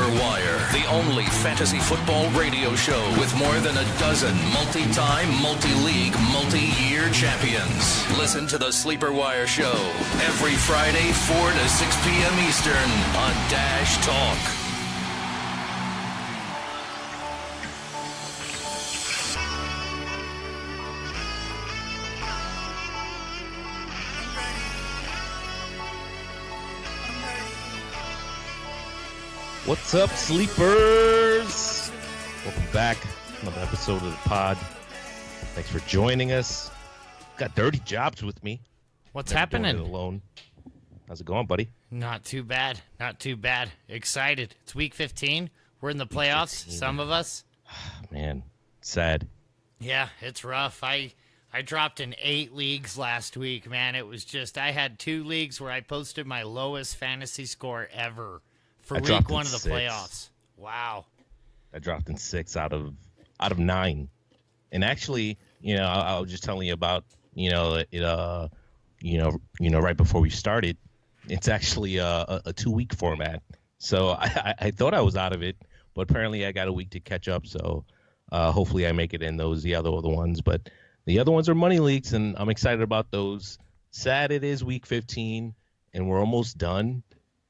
Wire, the only fantasy football radio show with more than a dozen multi-time, multi-league, multi-year champions. Listen to the Sleeper Wire Show every Friday, 4 to 6 p.m. Eastern on Dash Talk. What's up, sleepers? Welcome back. Another episode of the pod. Thanks for joining us. Got Dirty Jobs with me. What's Never happening? doing it alone. How's it going, buddy? Not too bad. Not too bad. Excited. It's week 15. We're in the playoffs. 15. Some of us. Man, sad. Yeah, it's rough. I dropped in 8 leagues last week, man. It was just, I had 2 leagues where I posted my lowest fantasy score ever for week 1 of the 6. playoffs. Wow. I dropped in 6 out of 9. And actually, I was just telling you about, right before we started, it's actually a 2-week format. So I thought I was out of it, but apparently I got a week to catch up. So hopefully I make it in the other ones. But the other ones are money leagues, and I'm excited about those. Sad it is week 15, and we're almost done,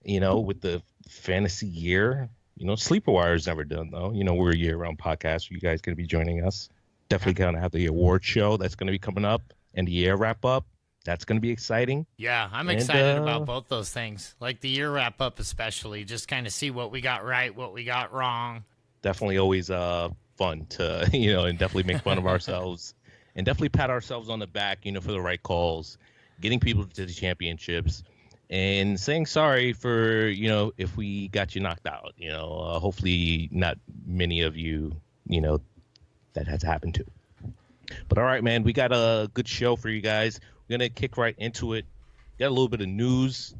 with the fantasy year. Sleeper Wire is never done, though. We're a year-round podcast. You guys going to be joining us. Definitely going to have the award show that's going to be coming up, and the year wrap-up. That's going to be exciting. Yeah, I'm excited about both those things. Like the year wrap-up especially, just kind of see what we got right, what we got wrong. Definitely always fun to, and definitely make fun of ourselves. And definitely pat ourselves on the back, for the right calls, getting people to the championships, and saying sorry for, if we got you knocked out. Hopefully not many of you, that has happened to. But all right, man, we got a good show for you guys. We're going to kick right into it. Got a little bit of news.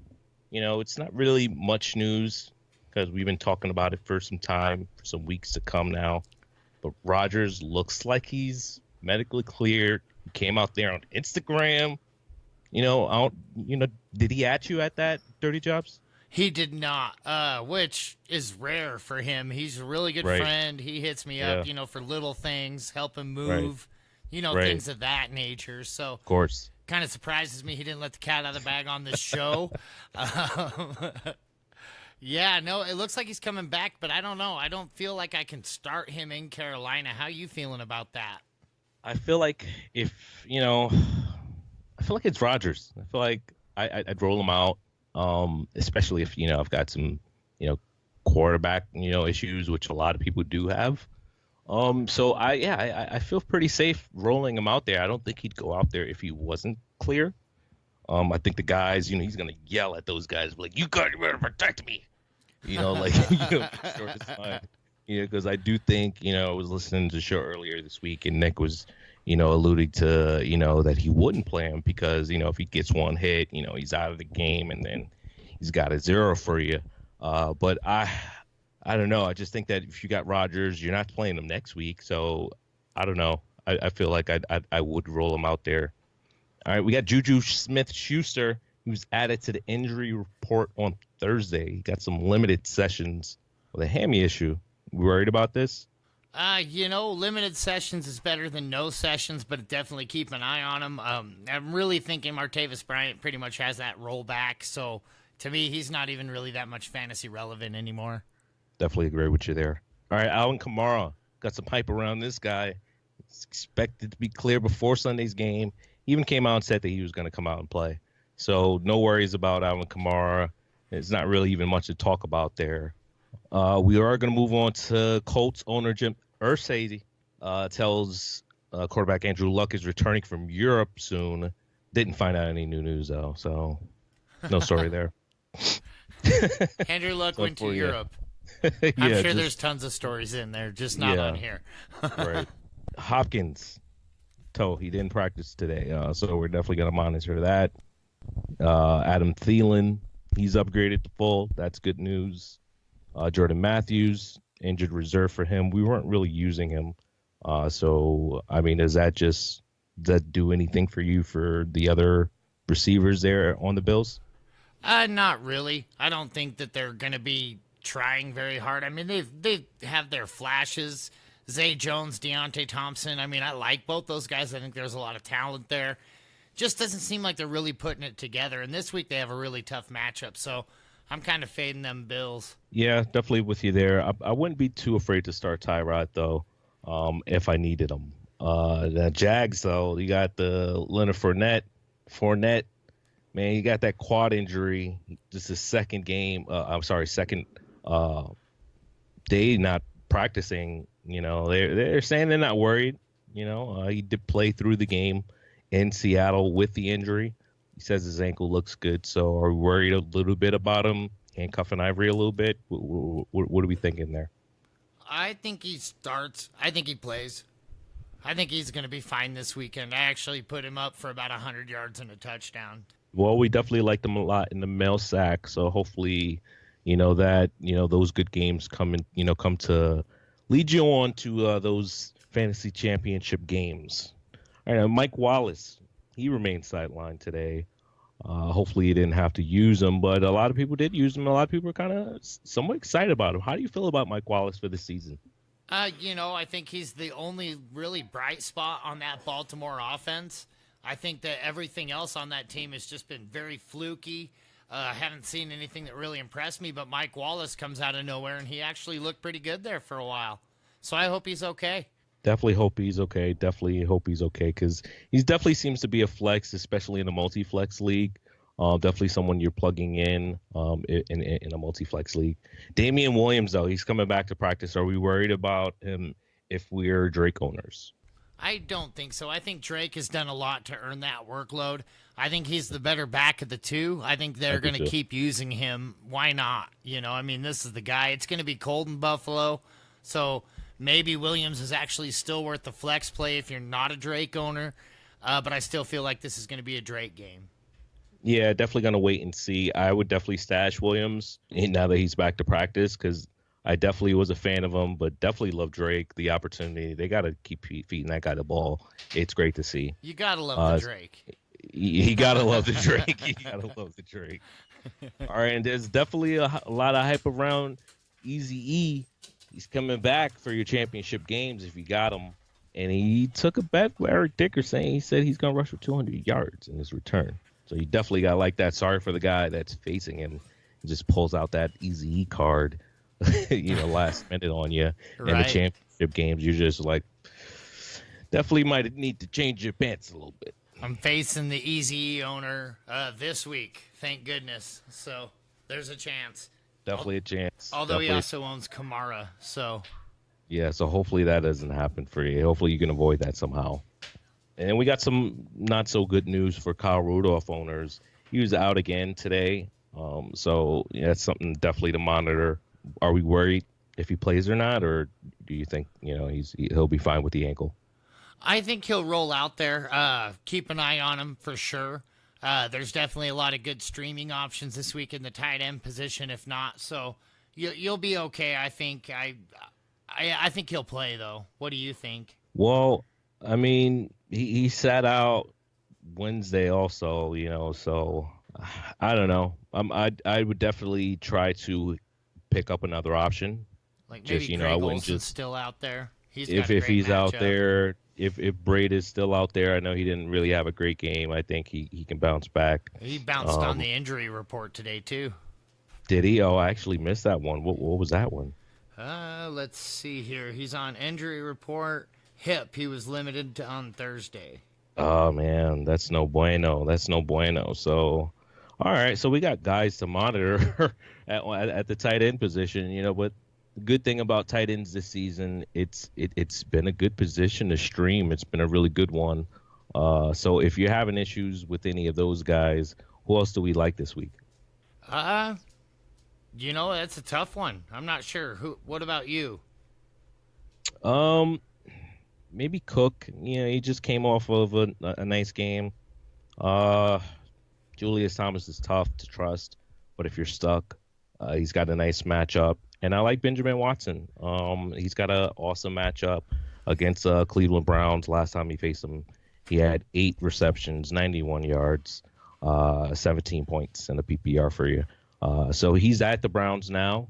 It's not really much news because we've been talking about it for some time, for some weeks to come now. But Rodgers looks like he's medically cleared. He came out there on Instagram. Did he at you at that, Dirty Jobs? He did not, which is rare for him. He's a really good friend. He hits me up, for little things, help him move, things of that nature. So, of course, kind of surprises me he didn't let the cat out of the bag on this show. Yeah, no, it looks like he's coming back, but I don't know. I don't feel like I can start him in Carolina. How you feeling about that? I feel like I feel like it's Rodgers. I feel like I'd roll him out, especially if, I've got some, quarterback, issues, which a lot of people do have. So I feel pretty safe rolling him out there. I don't think he'd go out there if he wasn't clear. I think the guys, he's going to yell at those guys, like, you got to protect me. Because I do think, I was listening to the show earlier this week, and Nick was, alluding to, that he wouldn't play him because, if he gets one hit, he's out of the game, and then he's got a 0 for you. But I don't know. I just think that if you got Rodgers, you're not playing him next week. So I don't know. I feel like I would roll him out there. All right, we got Juju Smith-Schuster, who's added to the injury report on Thursday. He got some limited sessions with a hammy issue. You worried about this? Limited sessions is better than no sessions, but definitely keep an eye on him. I'm really thinking Martavis Bryant pretty much has that rollback. So to me, he's not even really that much fantasy relevant anymore. Definitely agree with you there. All right, Alvin Kamara. Got some hype around this guy. It's expected to be clear before Sunday's game. He even came out and said that he was going to come out and play. So no worries about Alvin Kamara. It's not really even much to talk about there. We are going to move on to Colts owner Jim Irsay. Tells quarterback Andrew Luck is returning from Europe soon. Didn't find out any new news, though, so no story there. Andrew Luck went to Europe. Yeah, I'm sure there's tons of stories in there, just not on here. Right. Hopkins, he didn't practice today, so we're definitely going to monitor that. Adam Thielen, he's upgraded to full. That's good news. Jordan Matthews, injured reserve for him. We weren't really using him. So, I mean, does that do anything for you for the other receivers there on the Bills? Not really. I don't think that they're going to be trying very hard. I mean, they have their flashes. Zay Jones, Deontay Thompson. I mean, I like both those guys. I think there's a lot of talent there. Just doesn't seem like they're really putting it together. And this week they have a really tough matchup. So I'm kind of fading them Bills. Yeah, definitely with you there. I wouldn't be too afraid to start Tyrod, though, if I needed him. The Jags, though, you got the Leonard Fournette. Man, you got that quad injury. Just the second day not practicing. You know, they're saying they're not worried. You know, he did play through the game in Seattle with the injury. He says his ankle looks good. So are we worried a little bit about him handcuffing Ivory a little bit? What are we thinking there? I think he starts. I think he plays. I think he's going to be fine this weekend. I actually put him up for about 100 yards and a touchdown. Well, we definitely liked him a lot in the mail sack. So hopefully, those good games come to lead you on to those fantasy championship games. All right, Mike Wallace, he remained sidelined today. Hopefully, you didn't have to use him, but a lot of people did use him. A lot of people are kind of somewhat excited about him. How do you feel about Mike Wallace for the season? I think he's the only really bright spot on that Baltimore offense. I think that everything else on that team has just been very fluky. I haven't seen anything that really impressed me, but Mike Wallace comes out of nowhere, and he actually looked pretty good there for a while. So I hope he's okay. Definitely hope he's okay. Because he definitely seems to be a flex, especially in the multi-flex league. Definitely someone you're plugging in a multi-flex league. Damian Williams, though, he's coming back to practice. Are we worried about him if we're Drake owners? I don't think so. I think Drake has done a lot to earn that workload. I think he's the better back of the two. I think they're going to keep using him. Why not? This is the guy. It's going to be cold in Buffalo. So maybe Williams is actually still worth the flex play if you're not a Drake owner. But I still feel like this is going to be a Drake game. Yeah, definitely going to wait and see. I would definitely stash Williams now that he's back to practice because I definitely was a fan of him, but definitely love Drake, the opportunity. They got to keep feeding that guy the ball. It's great to see. You got to love the Drake. You got to love the Drake. You got to love the Drake. All right, and there's definitely a lot of hype around Eazy-E. He's coming back for your championship games if you got him. And he took a bet with Eric Dickerson. He said he's going to rush for 200 yards in his return. So you definitely got to like that. Sorry for the guy that's facing him. He just pulls out that Eazy-E card. Last minute on you in the championship games. You're just like, definitely might need to change your pants a little bit. I'm facing the Eazy-E owner this week, thank goodness. So there's a chance. Definitely a chance. Although he also owns Kamara, so. Yeah, so hopefully that doesn't happen for you. Hopefully you can avoid that somehow. And we got some not so good news for Kyle Rudolph owners. He was out again today, so that's something definitely to monitor. Are we worried if he plays or not, or do you think he'll be fine with the ankle? I think he'll roll out there. Keep an eye on him for sure. There's definitely a lot of good streaming options this week in the tight end position. If not, so you'll be okay. I think. I think he'll play though. What do you think? Well, I mean, he sat out Wednesday also. So I don't know. I would definitely try to pick up another option. Like maybe Greg Olsen's still out there. If he's out there, if Braid is still out there, I know he didn't really have a great game. I think he can bounce back. He bounced on the injury report today too. Did he? Oh, I actually missed that one. What was that one? Let's see here. He's on injury report. Hip. He was limited on Thursday. Oh man, that's no bueno. So. All right, so we got guys to monitor at the tight end position, but the good thing about tight ends this season, it's been a good position to stream. It's been a really good one. So if you're having issues with any of those guys, who else do we like this week? That's a tough one. I'm not sure. What about you? Maybe Cook. He just came off of a nice game. Julius Thomas is tough to trust, but if you're stuck, he's got a nice matchup. And I like Benjamin Watson. He's got an awesome matchup against Cleveland Browns. Last time he faced them, he had 8 receptions, 91 yards, 17 points in the PPR for you. So he's at the Browns now.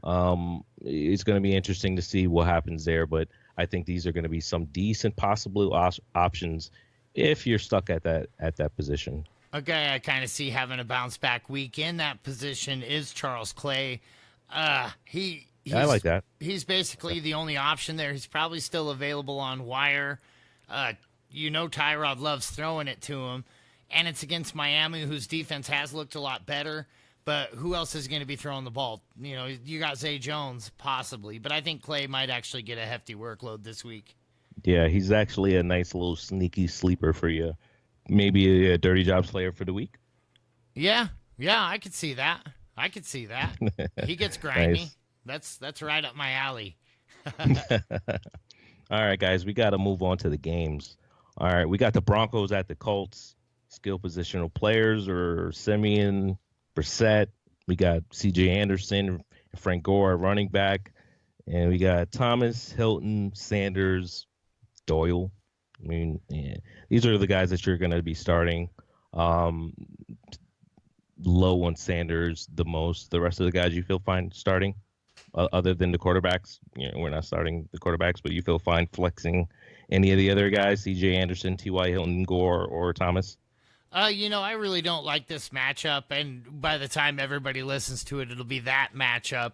It's going to be interesting to see what happens there, but I think these are going to be some decent possible options if you're stuck at that position. A guy I kind of see having a bounce back week in that position is Charles Clay. He's, I like that. He's basically the only option there. He's probably still available on wire. Tyrod loves throwing it to him, and it's against Miami, whose defense has looked a lot better. But who else is going to be throwing the ball? You got Zay Jones, possibly. But I think Clay might actually get a hefty workload this week. Yeah, he's actually a nice little sneaky sleeper for you. Maybe a dirty job slayer for the week. Yeah, I could see that. He gets grindy. Nice. That's right up my alley. All right, guys, we got to move on to the games. All right, we got the Broncos at the Colts. Skill positional players are Simeon, Brissett. We got C.J. Anderson, Frank Gore, running back. And we got Thomas, Hilton, Sanders, Doyle. I mean, yeah, these are the guys that you're going to be starting. Low on Sanders the most. The rest of the guys you feel fine starting, other than the quarterbacks. We're not starting the quarterbacks, but you feel fine flexing any of the other guys, C.J. Anderson, T.Y. Hilton, Gore, or Thomas? I really don't like this matchup, and by the time everybody listens to it, it'll be that matchup.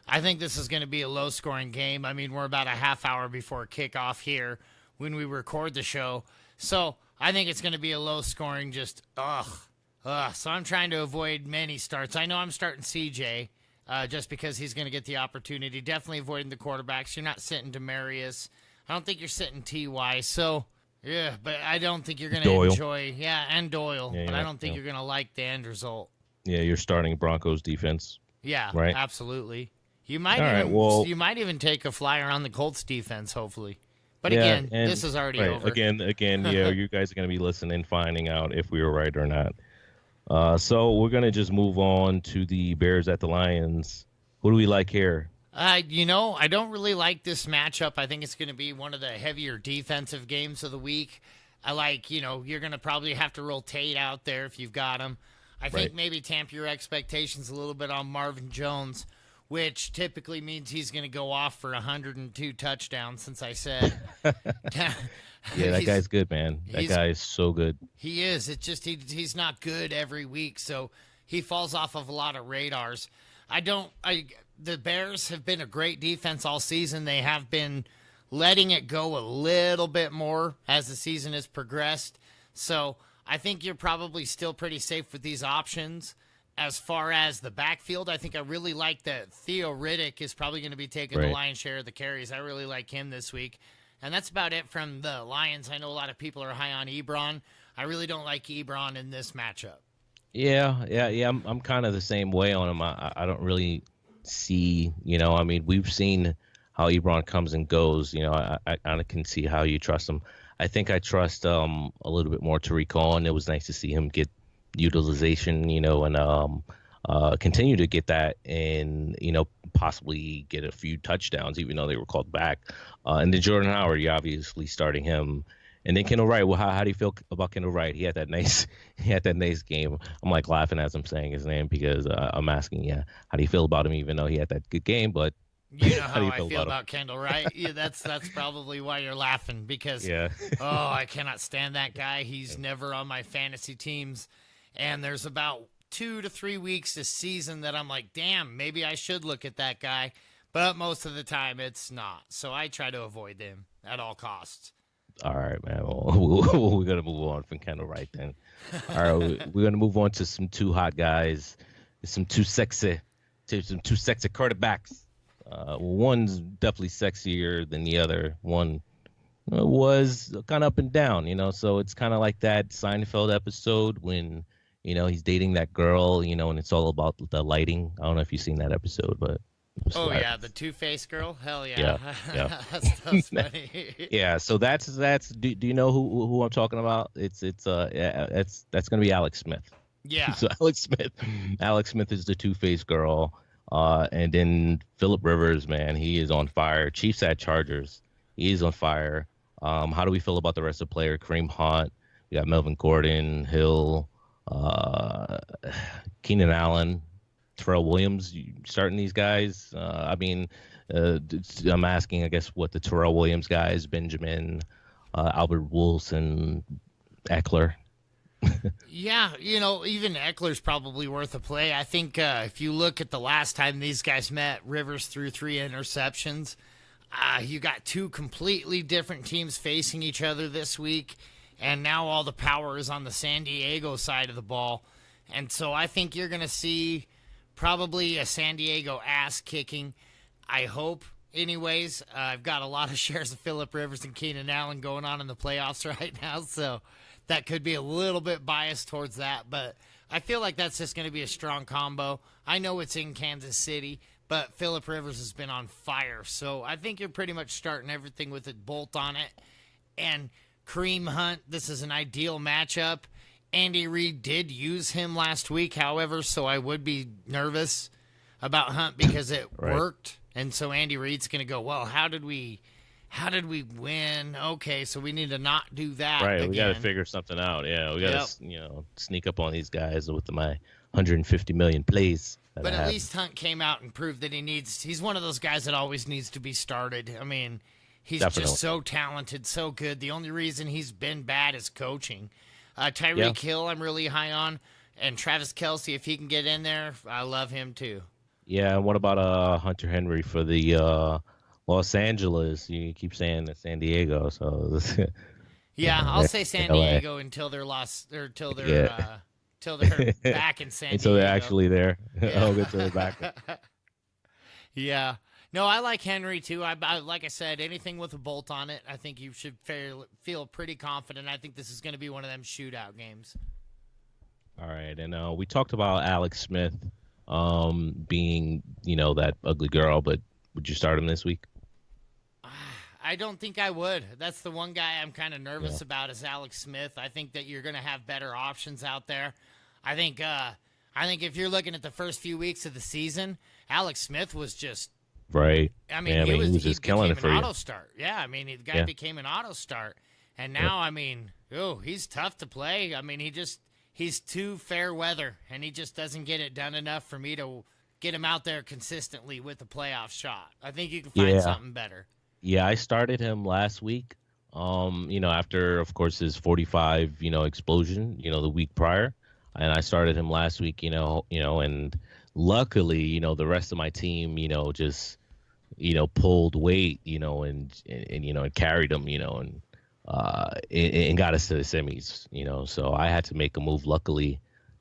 I think this is going to be a low-scoring game. I mean, we're about a half hour before kickoff here when we record the show, so I think it's going to be a low-scoring just, So I'm trying to avoid many starts. I know I'm starting CJ just because he's going to get the opportunity. Definitely avoiding the quarterbacks. You're not sitting Demaryius. I don't think you're sitting T.Y., so... Yeah, but I don't think you're going to enjoy... Yeah, and Doyle. Yeah, but I don't think you're going to like the end result. Yeah, you're starting Broncos defense. Yeah, right? Absolutely. You might you might even take a flyer on the Colts defense, hopefully. But again, this is already over. Again, you guys are going to be listening, finding out if we were right or not. So we're going to just move on to the Bears at the Lions. Who do we like here? I don't really like this matchup. I think it's going to be one of the heavier defensive games of the week. I like, you're going to probably have to roll Tate out there if you've got him. I think maybe tamper your expectations a little bit on Marvin Jones, which typically means he's going to go off for 102 touchdowns, since I said. Yeah, that guy's good, man. That guy is so good. He is. It's just he's not good every week, so he falls off of a lot of radars. The Bears have been a great defense all season. They have been letting it go a little bit more as the season has progressed. So I think you're probably still pretty safe with these options. As far as the backfield, I think I really like that Theo Riddick is probably going to be taking the lion's share of the carries. I really like him this week. And that's about it from the Lions. I know a lot of people are high on Ebron. I really don't like Ebron in this matchup. Yeah. I'm kind of the same way on him. I don't really see, we've seen how Ebron comes and goes. I can see how you trust him. I think I trust a little bit more Tariq Cohen. It was nice to see him get utilization, and continue to get that, and possibly get a few touchdowns, even though they were called back. And then Jordan Howard, you're obviously starting him. And then Kendall Wright. Well, how do you feel about Kendall Wright? He had that nice game. I'm like laughing as I'm saying his name because I'm asking, how do you feel about him? Even though he had that good game, but you know how I feel about Kendall Wright. Yeah, that's probably why you're laughing because I cannot stand that guy. He's never on my fantasy teams, and there's about 2 to 3 weeks this season that I'm like, damn, maybe I should look at that guy, but most of the time it's not. So I try to avoid him at all costs. All right, man. Well, we're going to move on from Kendall Wright then. All right, we're going to move on to some two hot guys, some two sexy quarterbacks. One's definitely sexier than the other. One was kind of up and down, so it's kind of like that Seinfeld episode when, he's dating that girl, and it's all about the lighting. I don't know if you've seen that episode, but... yeah, the Two-Faced girl? Hell yeah. Yeah. That's funny. Yeah, so that's do you know who I'm talking about? That's going to be Alex Smith. Yeah. So Alex Smith is the Two-Faced girl. And then Phillip Rivers, man, he is on fire. Chiefs at Chargers. He is on fire. How do we feel about the rest of the player? Kareem Hunt. We got Melvin Gordon, Hill, Keenan Allen. Terrell Williams starting these guys. I'm asking, I guess, what the Terrell Williams guys, Benjamin, Albert Wilson, Eckler. Yeah, even Eckler's probably worth a play. I think if you look at the last time these guys met, Rivers threw 3 interceptions. You got 2 completely different teams facing each other this week, and now all the power is on the San Diego side of the ball. And so I think you're going to see probably a San Diego ass kicking. I hope. Anyways, I've got a lot of shares of Phillip Rivers and Keenan Allen going on in the playoffs right now, so that could be a little bit biased towards that, but I feel like that's just going to be a strong combo. I know it's in Kansas City, but Phillip Rivers has been on fire, so I think you're pretty much starting everything with a bolt on it. And Kareem Hunt, this is an ideal matchup. Andy Reid did use him last week, however, so I would be nervous about Hunt because it worked. And so Andy Reid's going to go, well, how did we win? Okay, so we need to not do that. Right, again. We got to figure something out. Yeah, we got to sneak up on these guys with my 150 million plays. But at least Hunt came out and proved that he's one of those guys that always needs to be started. I mean, he's just so talented, so good. The only reason he's been bad is coaching. Tyreek Hill, I'm really high on. And Travis Kelce, if he can get in there, I love him too. Yeah, and what about Hunter Henry for the Los Angeles? You keep saying that San Diego, so yeah, I'll say San Diego until they're lost or till they're back in San Diego. Until they're actually there. Yeah. Until they're back. Yeah. No, I like Henry too. I like I said, anything with a bolt on it, I think you should feel pretty confident. I think this is going to be one of them shootout games. All right, and we talked about Alex Smith being, that ugly girl, but would you start him this week? I don't think I would. That's the one guy I'm kind of nervous about is Alex Smith. I think that you're going to have better options out there. I think if you're looking at the first few weeks of the season, Alex Smith was just right. I mean, he was just killing it for you. Auto start. Yeah, I mean, the guy became an auto start, and now he's tough to play. I mean, he's too fair weather, and he just doesn't get it done enough for me to get him out there consistently with a playoff shot. I think you can find something better. Yeah, I started him last week. After of course his 45, explosion, the week prior, and I started him last week. And luckily, the rest of my team, just pulled weight, and carried him, and got us to the semis, so I had to make a move. Luckily,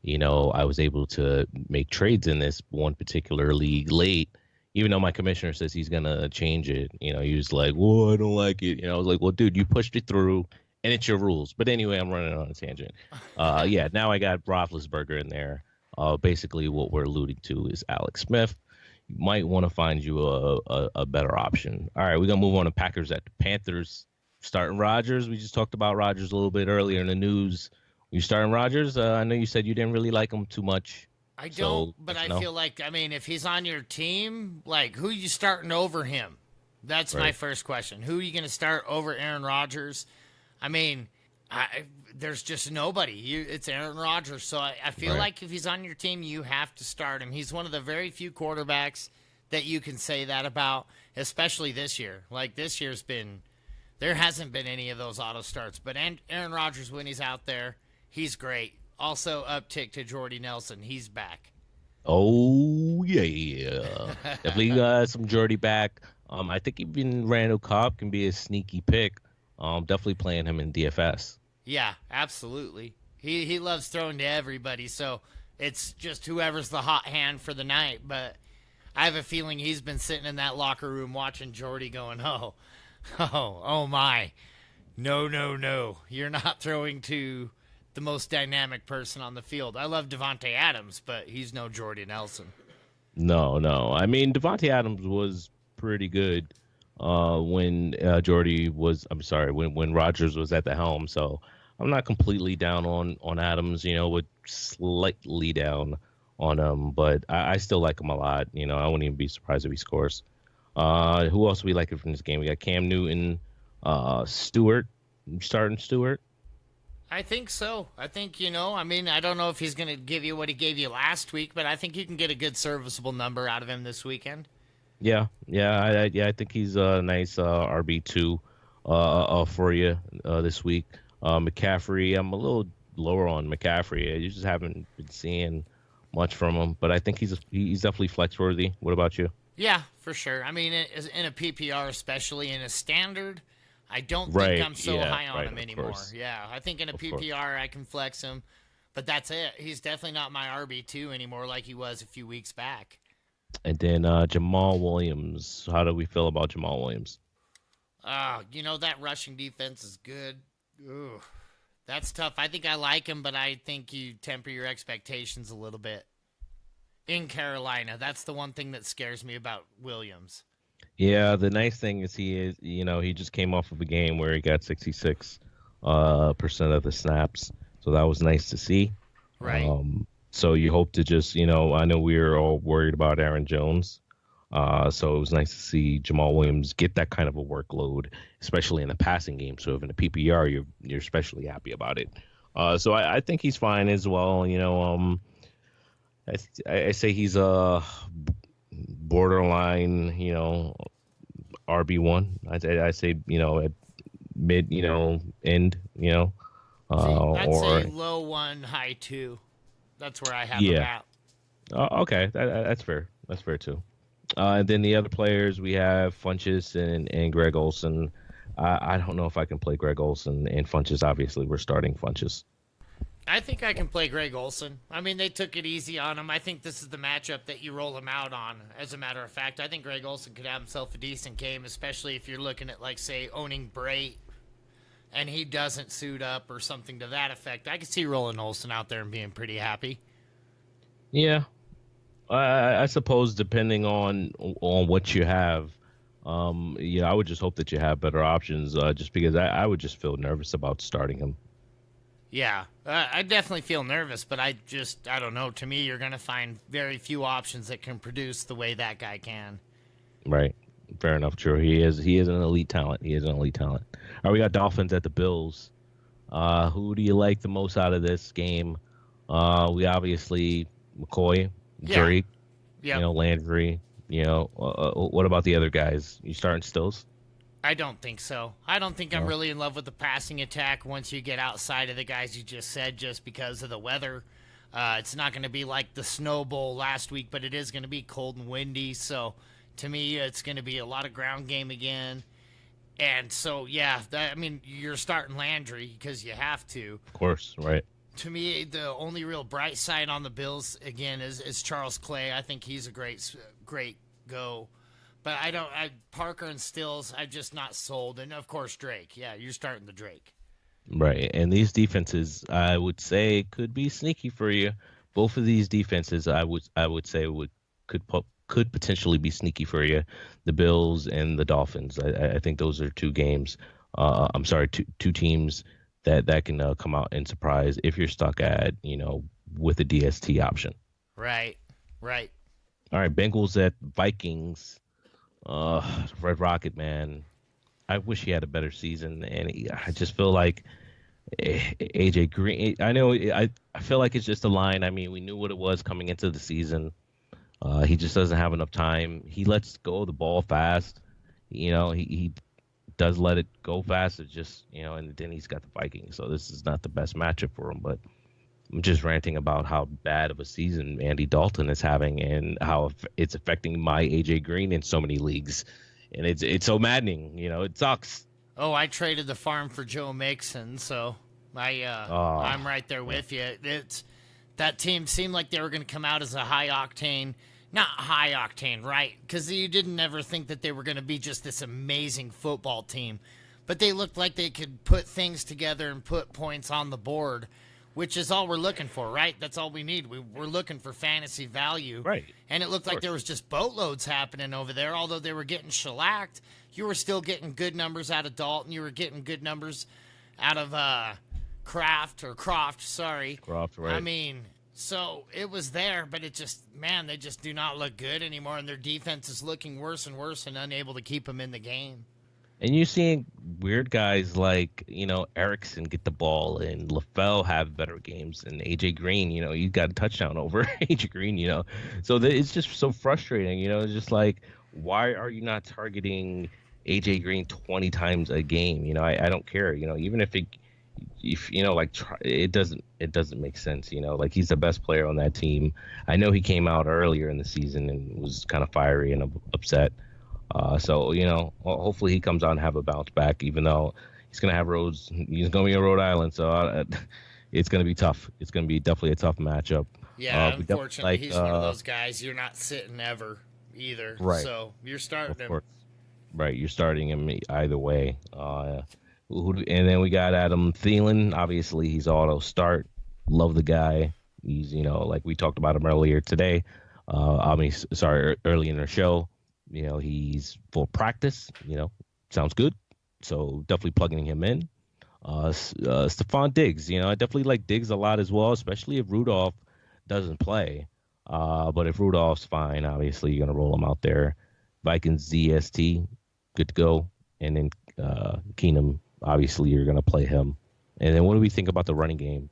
I was able to make trades in this one particular league late, even though my commissioner says he's going to change it. He was like, well, I don't like it. I was like, well, dude, you pushed it through and it's your rules. But anyway, I'm running on a tangent. Now I got Roethlisberger in there. Basically what we're alluding to is Alex Smith. You might want to find you a better option. All right, we're going to move on to Packers at the Panthers. Starting Rodgers. We just talked about Rodgers a little bit earlier in the news. You starting Rodgers? I know you said you didn't really like him too much. I don't, but I feel like, if he's on your team, like, who are you starting over him? That's my first question. Who are you going to start over Aaron Rodgers? There's just nobody. It's Aaron Rodgers. So I feel like if he's on your team, you have to start him. He's one of the very few quarterbacks that you can say that about, especially this year. Like, this year's been... There hasn't been any of those auto starts, but Aaron Rodgers, when he's out there, he's great. Also, uptick to Jordy Nelson. He's back. Oh, yeah. Definitely some Jordy back. I think even Randall Cobb can be a sneaky pick. Definitely playing him in DFS. Yeah, absolutely. He loves throwing to everybody, so it's just whoever's the hot hand for the night. But I have a feeling he's been sitting in that locker room watching Jordy going, oh my. No. You're not throwing to the most dynamic person on the field. I love Devontae Adams, but he's no Jordy Nelson. No. Devontae Adams was pretty good when when Rodgers was at the helm. So I'm not completely down on Adams, with slightly down on him, but I still like him a lot. I wouldn't even be surprised if he scores. Who else we like from this game? We got Cam Newton, Stewart. Starting Stewart. I think so. I think, I mean, I don't know if he's going to give you what he gave you last week, but I think you can get a good serviceable number out of him this weekend. I think he's a nice RB2 for you this week. McCaffrey, I'm a little lower on McCaffrey. You just haven't been seeing much from him, but I think he's definitely flex worthy. What about you? Yeah, for sure. I mean, in a PPR, especially in a standard, I don't Right, think I'm so yeah, high on right, him of anymore. course. Yeah, I think in a Of course. PPR I can flex him, but that's it. He's definitely not my RB2 anymore like he was a few weeks back. And then Jamal Williams. How do we feel about Jamal Williams? That rushing defense is good. Ooh, that's tough. I think I like him, but I think you temper your expectations a little bit. In Carolina, that's the one thing that scares me about Williams. Yeah, the nice thing is he just came off of a game where he got 66 percent of the snaps, so that was nice to see. Right. So you hope to just, I know we were all worried about Aaron Jones, so it was nice to see Jamal Williams get that kind of a workload, especially in the passing game. So if in the PPR, you're especially happy about it. So I think he's fine as well. I say he's a borderline, RB1. I say, at mid, end, I'd or say low one, high two. That's where I have Yeah. him at. okay, that's fair. That's fair too. And then the other players we have Funches and Greg Olson. I don't know if I can play Greg Olson and Funches. Obviously, we're starting Funches. I think I can play Greg Olson. I mean, they took it easy on him. I think this is the matchup that you roll him out on, as a matter of fact. I think Greg Olson could have himself a decent game, especially if you're looking at, like, say, owning Brait, and he doesn't suit up or something to that effect. I could see rolling Olson out there and being pretty happy. Yeah, I suppose depending on what you have, I would just hope that you have better options. Just because I would just feel nervous about starting him. Yeah, I definitely feel nervous, but I don't know. To me, you're going to find very few options that can produce the way that guy can. Right. Fair enough. True. He is an elite talent. All right, we got Dolphins at the Bills. Who do you like the most out of this game? We obviously McCoy, Yeah. Drake, Yeah, Landry. What about the other guys? You starting Stills? I don't think so. I don't think I'm really in love with the passing attack once you get outside of the guys you just said, just because of the weather. It's not going to be like the Snow Bowl last week, but it is going to be cold and windy. So to me, it's going to be a lot of ground game again. And so, yeah, you're starting Landry because you have to. Of course. Right. To me, the only real bright side on the Bills, again, is Charles Clay. I think he's a great go. But Parker and Stills, I'm just not sold. And, of course, Drake. Yeah, you're starting the Drake. Right. And these defenses, I would say, could be sneaky for you. Both of these defenses, I would say, could potentially be sneaky for you. The Bills and the Dolphins. I think those are two games. Two teams that can come out and surprise if you're stuck at with a DST option. Right. All right, Bengals at Vikings. Red Rocket, man. I wish he had a better season, and I just feel like AJ Green. I know. I feel like it's just a line. I mean, we knew what it was coming into the season. He just doesn't have enough time. He lets go of the ball fast. He does let it go fast. It's just and then he's got the Vikings, so this is not the best matchup for him. But I'm just ranting about how bad of a season Andy Dalton is having and how it's affecting my AJ Green in so many leagues. And it's so maddening. It sucks. Oh, I traded the farm for Joe Mixon, so I'm right there with you. That team seemed like they were going to come out as a not high octane, right? Because you didn't ever think that they were going to be just this amazing football team. But they looked like they could put things together and put points on the board, which is all we're looking for, right? That's all we need. We're looking for fantasy value. Right. And it looked like there was just boatloads happening over there. Although they were getting shellacked, you were still getting good numbers out of Dalton. You were getting good numbers out of Croft, sorry. Croft, right. I mean, so it was there, but it just, man, they just do not look good anymore. And their defense is looking worse and worse and unable to keep them in the game. And you're seeing weird guys like, Erickson get the ball and LaFell have better games and AJ Green, you got a touchdown over AJ Green, So it's just so frustrating, It's just like, why are you not targeting AJ Green 20 times a game? I don't care, even if like it doesn't make sense, like he's the best player on that team. I know he came out earlier in the season and was kind of fiery and upset. So hopefully he comes out and have a bounce back, even though he's going to be in Rhode Island. So it's going to be tough. It's going to be definitely a tough matchup. Yeah, unfortunately, he's one of those guys you're not sitting ever either. Right. So you're starting him. Right, you're starting him either way. And then we got Adam Thielen. Obviously, he's auto start. Love the guy. He's, like we talked about him earlier today. Early in the show. He's full practice. Sounds good. So definitely plugging him in. Stephon Diggs. I definitely like Diggs a lot as well, especially if Rudolph doesn't play. But if Rudolph's fine, obviously you're gonna roll him out there. Vikings ZST, good to go. And then Keenum, obviously you're gonna play him. And then what do we think about the running game?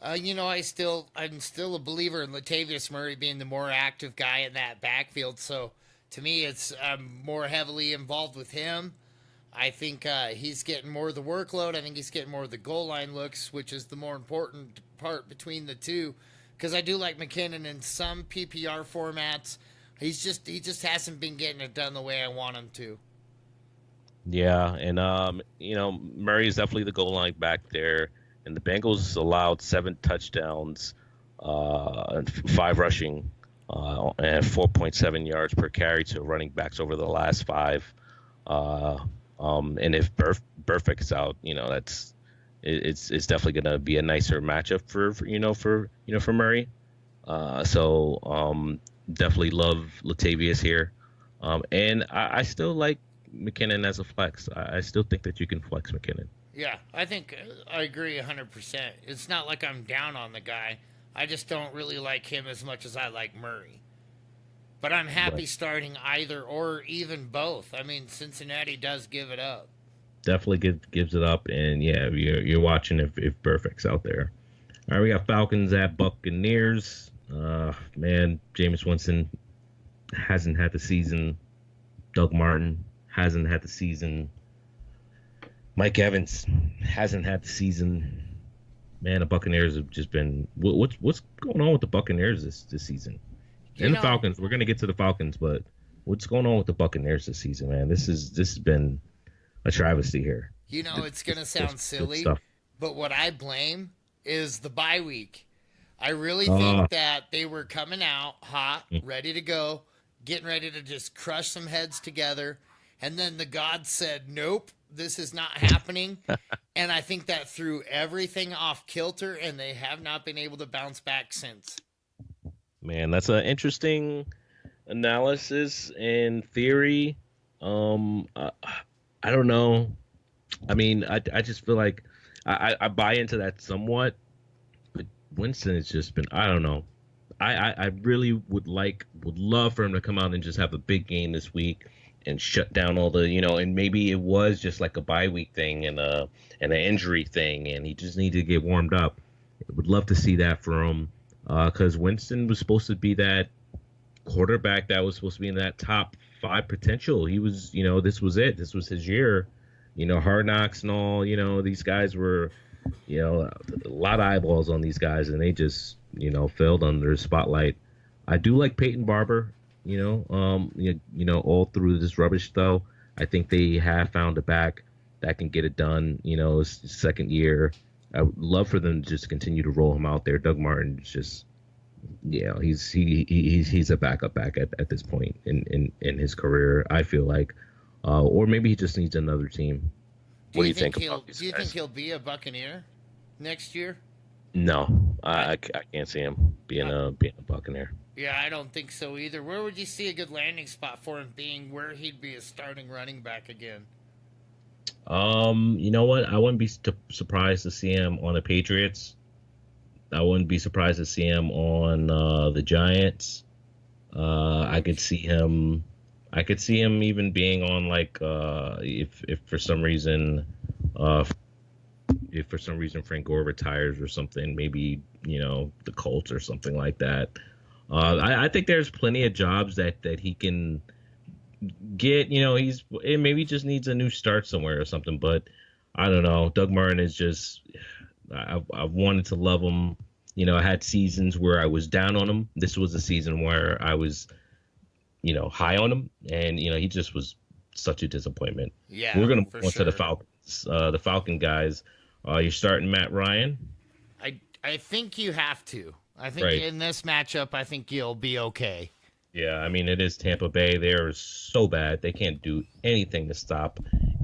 I'm still a believer in Latavius Murray being the more active guy in that backfield. So to me, I'm more heavily involved with him. I think he's getting more of the workload. I think he's getting more of the goal line looks, which is the more important part between the two. Because I do like McKinnon in some PPR formats. He just hasn't been getting it done the way I want him to. Yeah, and Murray is definitely the goal line back there. And the Bengals allowed 7 touchdowns, and 5 rushing, and 4.7 yards per carry to running backs over the last 5. And if Burfict's out, it's definitely going to be a nicer matchup for Murray. So definitely love Latavius here. And I still like McKinnon as a flex. I still think that you can flex McKinnon. Yeah, I think I agree 100%. It's not like I'm down on the guy. I just don't really like him as much as I like Murray. But I'm happy starting either or even both. I mean, Cincinnati does give it up. Definitely gives it up, and yeah, you're watching if Burfict's out there. All right, we got Falcons at Buccaneers. Man, Jameis Winston hasn't had the season. Doug Martin hasn't had the season. Mike Evans hasn't had the season. Man, the Buccaneers have just been. What's going on with the Buccaneers this season? And the Falcons. We're gonna get to the Falcons, but what's going on with the Buccaneers this season, man? This has been a travesty here. It's gonna sound silly, but what I blame is the bye week. I really think that they were coming out hot, ready to go, getting ready to just crush some heads together, and then the gods said, "Nope, this is not happening." And I think that threw everything off kilter, and they have not been able to bounce back since. Man, that's an interesting analysis and theory. I don't know. I mean, I just feel like I buy into that somewhat, but Winston has just been, I don't know. I really would love for him to come out and just have a big game this week and shut down all the, and maybe it was just like a bye week thing and an injury thing, and he just needed to get warmed up. I would love to see that for him. Because Winston was supposed to be that quarterback that was supposed to be in that top 5 potential. He was, this was it. This was his year. Hard Knocks and all, these guys were, a lot of eyeballs on these guys, and they just, failed under the spotlight. I do like Peyton Barber, all through this rubbish, though. I think they have found a back that can get it done, his second year. I would love for them to just continue to roll him out there. Doug Martin is just, he's a backup back at this point in his career. I feel like, or maybe he just needs another team. What do you think? Do you think he'll be a Buccaneer next year? No, I can't see him being a Buccaneer. Yeah, I don't think so either. Where would you see a good landing spot for him being where he'd be a starting running back again? You know what? I wouldn't be surprised to see him on the Patriots. I wouldn't be surprised to see him on the Giants. I could see him I could see him even being on like if for some reason uh, if for some reason Frank Gore retires or something, maybe the Colts or something like that. I think there's plenty of jobs that he can get. Maybe just needs a new start somewhere or something. But I don't know. Doug Martin is just. I've wanted to love him. I had seasons where I was down on him. This was a season where I was, high on him, and he just was such a disappointment. Yeah, we're gonna move on sure. to the Falcons. The Falcon guys. You're starting Matt Ryan. I think you have to. I think Right. in this matchup, I think you'll be okay. Yeah, I mean, it is Tampa Bay. They're so bad. They can't do anything to stop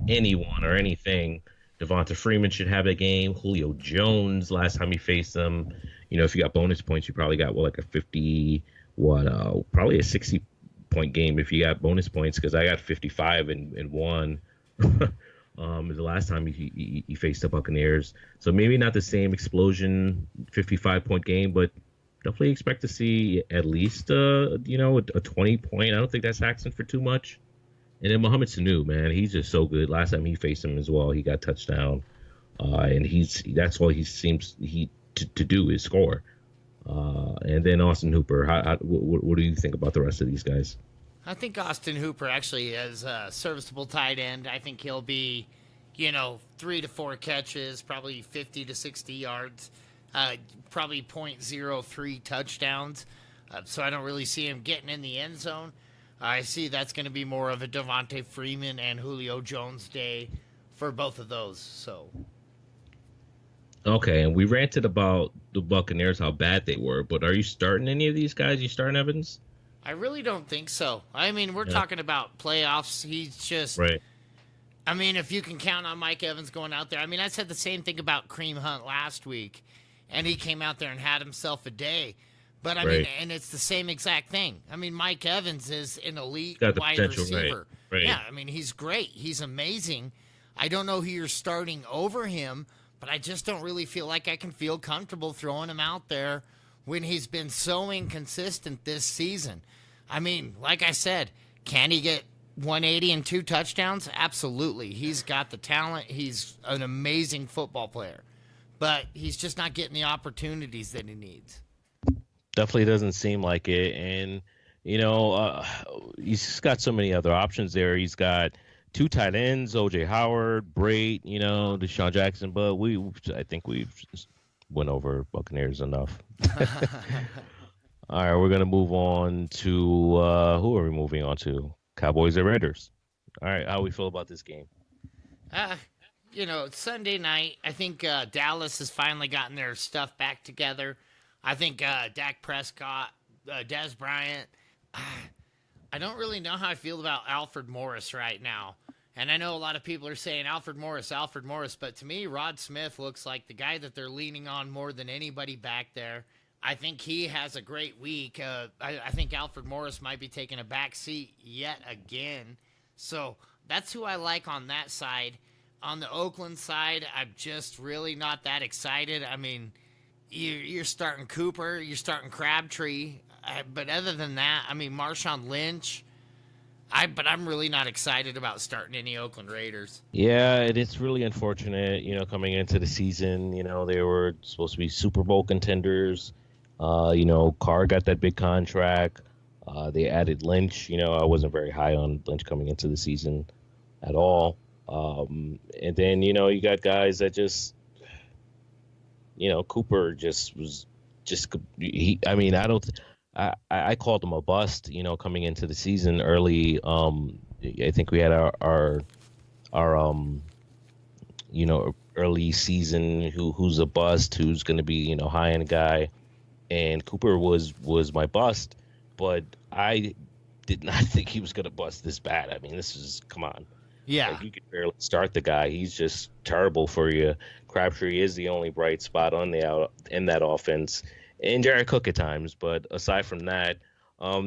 anyone or anything. Devonta Freeman should have a game. Julio Jones, last time he faced them, if you got bonus points, you probably got, like a 50, probably a 60-point game if you got bonus points, because I got 55 and one. The last time he faced the Buccaneers. So maybe not the same explosion 55-point game, but definitely expect to see at least a 20-point. I don't think that's asking for too much. And then Mohamed Sanu, man, he's just so good. Last time he faced him as well, he got touchdown, and that's all he seems to do is score. And then Austin Hooper. What do you think about the rest of these guys? I think Austin Hooper actually is a serviceable tight end. I think he'll be, 3 to 4 catches, probably 50 to 60 yards, probably .03 touchdowns. So I don't really see him getting in the end zone. I see that's going to be more of a Devonta Freeman and Julio Jones day for both of those. So. Okay, and we ranted about the Buccaneers, how bad they were, but are you starting any of these guys? You starting Evans? I really don't think so. I mean, we're talking about playoffs. He's just right. I mean, if you can count on Mike Evans going out there. I mean, I said the same thing about Kareem Hunt last week, and he came out there and had himself a day. But, I mean, and it's the same exact thing. I mean, Mike Evans is an elite wide receiver. Right. Yeah, I mean, he's great. He's amazing. I don't know who you're starting over him, but I just don't really feel like I can feel comfortable throwing him out there when he's been so inconsistent this season. I mean, like I said, can he get 180 and 2 touchdowns? Absolutely. He's got the talent. He's an amazing football player. But he's just not getting the opportunities that he needs. Definitely doesn't seem like it. And, he's just got so many other options there. He's got 2 tight ends, O.J. Howard, Brate, Deshaun Jackson. But I think we've went over Buccaneers enough. All right, we're going to move on to who are we moving on to? Cowboys or Raiders? All right, how we feel about this game? It's Sunday night. I think Dallas has finally gotten their stuff back together. I think Dak Prescott, Dez Bryant. I don't really know how I feel about Alfred Morris right now. And I know a lot of people are saying Alfred Morris, but to me, Rod Smith looks like the guy that they're leaning on more than anybody back there. I think he has a great week. I think Alfred Morris might be taking a back seat yet again. So that's who I like on that side. On the Oakland side, I'm just really not that excited. I mean, you're starting Cooper, you're starting Crabtree. But other than that, I mean, Marshawn Lynch. But I'm really not excited about starting any Oakland Raiders. Yeah, it's really unfortunate, coming into the season, they were supposed to be Super Bowl contenders. Carr got that big contract. They added Lynch. I wasn't very high on Lynch coming into the season at all. And then, you got guys that just, Cooper I called him a bust, coming into the season early. I think we had our early season who's a bust, who's going to be, high end guy. And Cooper was my bust, but I did not think he was going to bust this bad. I mean, come on. Yeah. Like, you could barely start the guy. He's just terrible for you. Crabtree is the only bright spot in that offense. And Jared Cook at times. But aside from that,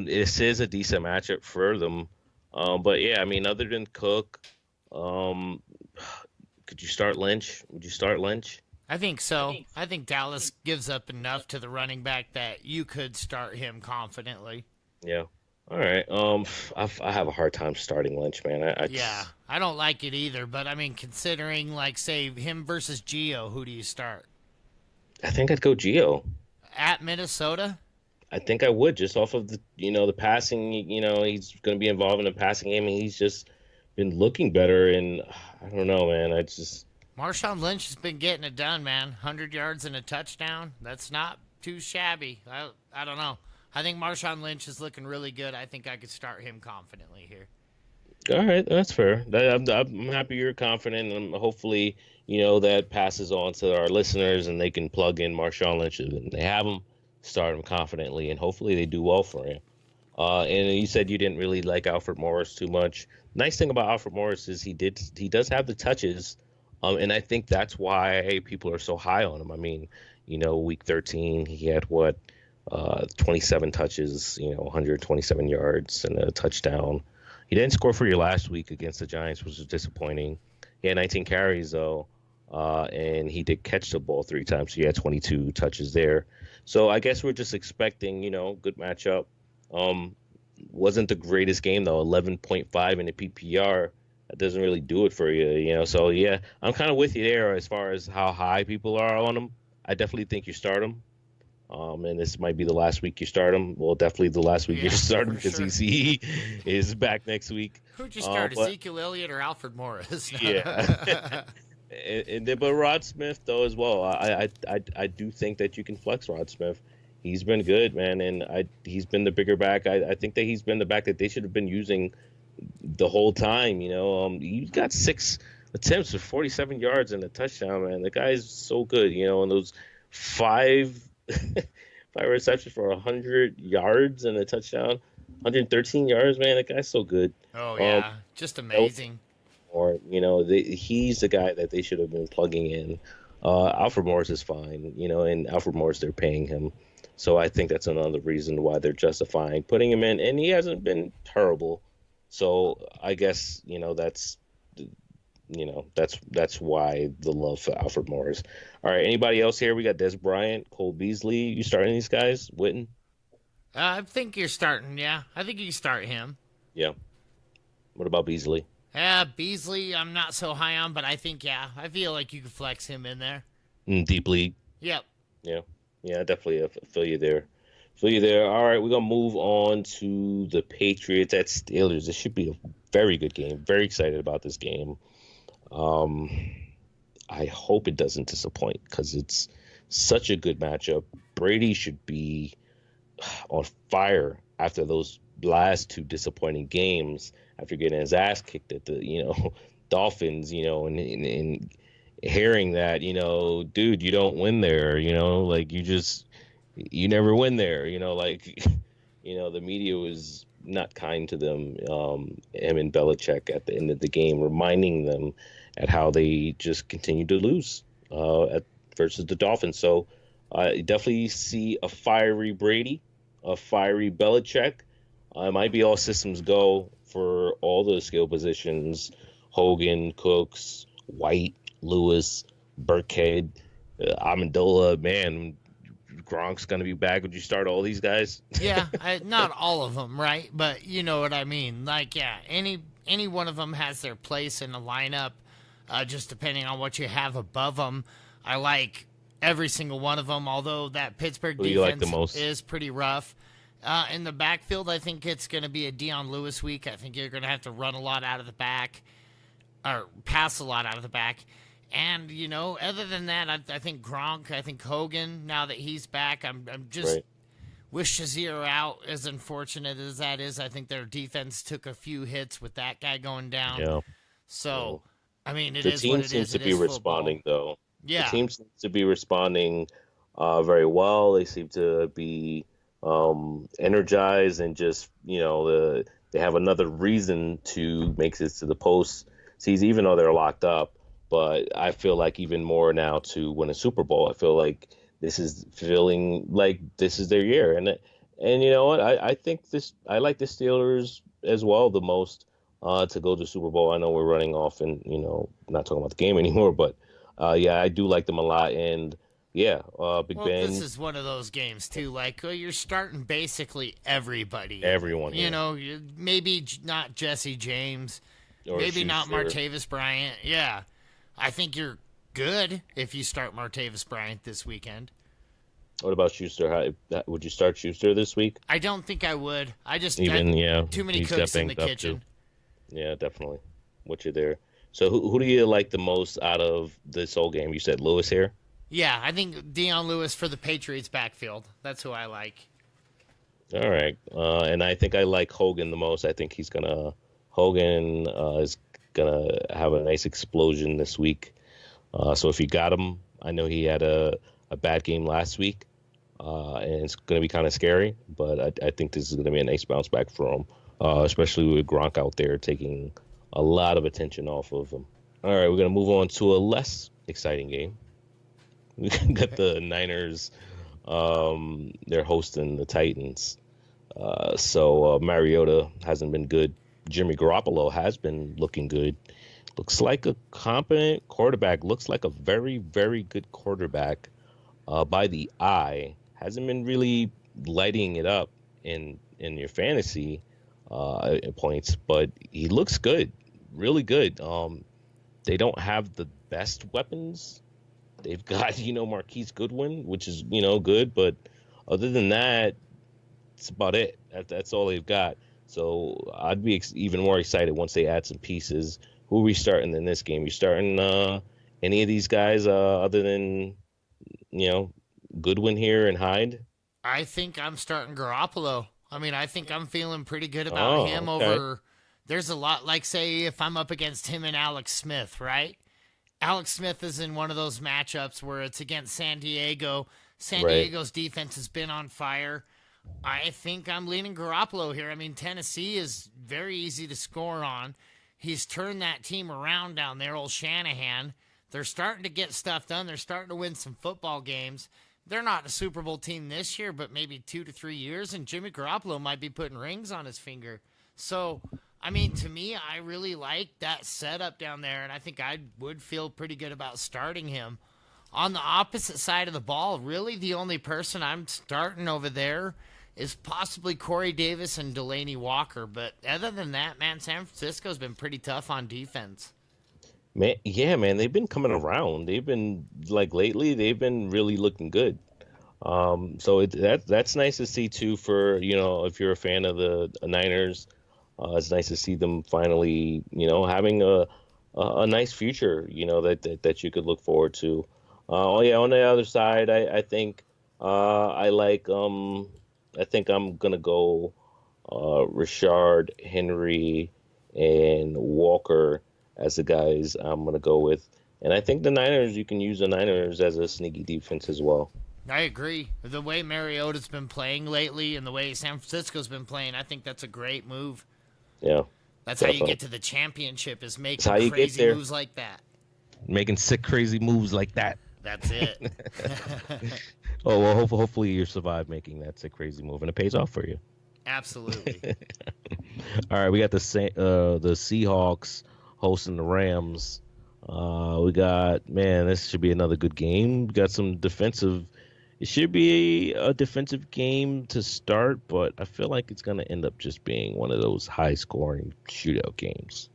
this is a decent matchup for them. But, yeah, I mean, other than Cook, could you start Lynch? Would you start Lynch? I think so. I think Dallas gives up enough to the running back that you could start him confidently. Yeah. All right. I have a hard time starting Lynch, man. Yeah, I don't like it either. But I mean, considering like say him versus Gio, who do you start I think I'd go Gio. at Minnesota? I think I would just off of the passing. He's going to be involved in the passing game, and he's just been looking better. And I don't know, man. I just Marshawn Lynch has been getting it done, man. 100 yards and a touchdown. That's not too shabby. I don't know. I think Marshawn Lynch is looking really good. I think I could start him confidently here. all right. That's fair. I'm happy you're confident, and hopefully, that passes on to our listeners, and they can plug in Marshawn Lynch, and they have him start him confidently, and hopefully they do well for him. And you said you didn't really like Alfred Morris too much. Nice thing about Alfred Morris is he does have the touches, and I think that's why people are so high on him. I mean, week 13 he had 27 touches, 127 yards and a touchdown. He didn't score for you last week against the Giants, which was disappointing. He had 19 carries though, and he did catch the ball 3 times, so he had 22 touches there. So I guess we're just expecting, good matchup. Um, wasn't the greatest game though. 11.5 in the PPR. That doesn't really do it for you. So yeah, I'm kind of with you there as far as how high people are on him. I definitely think you start him. And this might be the last week you start him. Well, definitely the last week you Yeah, start him for because sure. he is back next week. Who'd you start, But Ezekiel Elliott or Alfred Morris? yeah, but Rod Smith though as well. I do think that you can flex Rod Smith. He's been good, man, and he's been the bigger back. I think that he's been the back that they should have been using the whole time. He got 6 attempts for 47 yards and a touchdown, man. The guy's so good. And those five five receptions for 100 yards and a touchdown, 113 yards, man. That guy's so good. Oh Um, yeah, just amazing. or he's the guy that they should have been plugging in. Alfred Morris is fine, and Alfred Morris they're paying him, so I think that's another reason why they're justifying putting him in, and he hasn't been terrible. So I guess that's why the love for Alfred Morris. All right, anybody else here? We got Des Bryant, Cole Beasley. You starting these guys? Witten? I think you're starting. Yeah, I think you can start him. Yeah. What about Beasley? Yeah, Beasley, I'm not so high on, but I think I feel like you could flex him in there. Deep league. Yep. Yeah, yeah, definitely feel you there. Feel you there. All right, we're gonna move on to the Patriots at Steelers. This should be a very good game. Very excited about this game. Um, I hope it doesn't disappoint because it's such a good matchup. Brady should be on fire after those last 2 disappointing games. After getting his ass kicked at the Dolphins, and hearing that, dude, you don't win there, like you never win there, like, the media was not kind to them, him and Belichick at the end of the game, reminding them at how they just continue to lose versus the Dolphins. So I definitely see a fiery Brady, a fiery Belichick. It might be all systems go for all the skill positions: Hogan, Cooks, White, Lewis, Burkhead, Amendola. Man, Gronk's gonna be back. Would you start all these guys? Yeah, not all of them, right? But you know what I mean. Like, yeah, any one of them has their place in the lineup, just depending on what you have above them. I like every single one of them, although that Pittsburgh Who do you like defense the most? is pretty rough. In the backfield, I think it's going to be a Deion Lewis week. I think you're going to have to run a lot out of the back, or pass a lot out of the back. And, other than that, I think Gronk, I think Hogan, now that he's back, I'm just Right. wish Shazier out, as unfortunate as that is. I think their defense took a few hits with that guy going down. Yeah. So, I mean, it The is team what it seems is. to It be is responding, football. though. The Yeah. team seems to be responding very well. They seem to be energized and just, they have another reason to make this to the postseason, even though they're locked up. But I feel like even more now to win a Super Bowl. I feel like this is feeling like this is their year. And you know what? I think I like the Steelers as well the most to go to Super Bowl. I know we're running off and, not talking about the game anymore, but yeah, I do like them a lot. And Yeah, Big Well, Ben. this is one of those games too. Like you're starting basically everybody. Everyone, You yeah. know, maybe not Jesse James, Or maybe not Schuster. Martavis Bryant. Yeah, I think you're good if you start Martavis Bryant this weekend. What about Schuster? Would you start Schuster this week? I don't think I would. I just Even, yeah. too many he's got cooks in the banged up, kitchen. too. Yeah, definitely. What you're there. So who do you like the most out of this whole game? You said Lewis here? Yeah, I think Deion Lewis for the Patriots backfield. That's who I like. All right. And I think I like Hogan the most. I think Hogan is going to have a nice explosion this week. So if you got him, I know he had a bad game last week, and it's going to be kind of scary, but I think this is going to be a nice bounce back for him, especially with Gronk out there taking a lot of attention off of him. All right, we're going to move on to a less exciting game. We got the Niners. They're hosting the Titans. So Mariota hasn't been good. Jimmy Garoppolo has been looking good. Looks like a competent quarterback. Looks like a very, very good quarterback by the eye. Hasn't been really lighting it up in your fantasy points, but he looks good, really good. They don't have the best weapons. They've got, Marquise Goodwin, which is, good. But other than that, it's about it. That's all they've got. So I'd be even more excited once they add some pieces. Who are we starting in this game? You starting any of these guys other than, Goodwin here and Hyde? I think I'm starting Garoppolo. I mean, I think I'm feeling pretty good about him okay. over. There's a lot, like, say, if I'm up against him and Alex Smith, right? Alex Smith is in one of those matchups where it's against San Diego. San Diego's defense has been on fire. I think I'm leaning Garoppolo here. I mean, Tennessee is very easy to score on. He's turned that team around down there, old Shanahan. They're starting to get stuff done. They're starting to win some football games. They're not a Super Bowl team this year, but maybe 2 to 3 years, and Jimmy Garoppolo might be putting rings on his finger. So, I mean, to me, I really like that setup down there, and I think I would feel pretty good about starting him. On the opposite side of the ball, really the only person I'm starting over there is possibly Corey Davis and Delaney Walker. But other than that, man, San Francisco's been pretty tough on defense. Man, yeah, man, they've been coming around. They've been lately, they've been really looking good. So that's nice to see too. For if you're a fan of the Niners, it's nice to see them finally, having a nice future. That you could look forward to. On the other side, I think I like. I think I'm gonna go Rashard, Henry, and Walker as the guys I'm going to go with. And I think you can use the Niners as a sneaky defense as well. I agree. The way Mariota's been playing lately and the way San Francisco's been playing, I think that's a great move. Yeah. That's definitely. how you get to the championship, is making how you crazy get there. moves like that. Making sick, crazy moves like that. That's it. Oh, well, hopefully you survive making that sick, crazy move, and it pays off for you. Absolutely. All right, we got the Seahawks hosting the Rams. This should be another good game. We got some defensive. It should be a defensive game to start, but I feel like it's going to end up just being one of those high-scoring shootout games.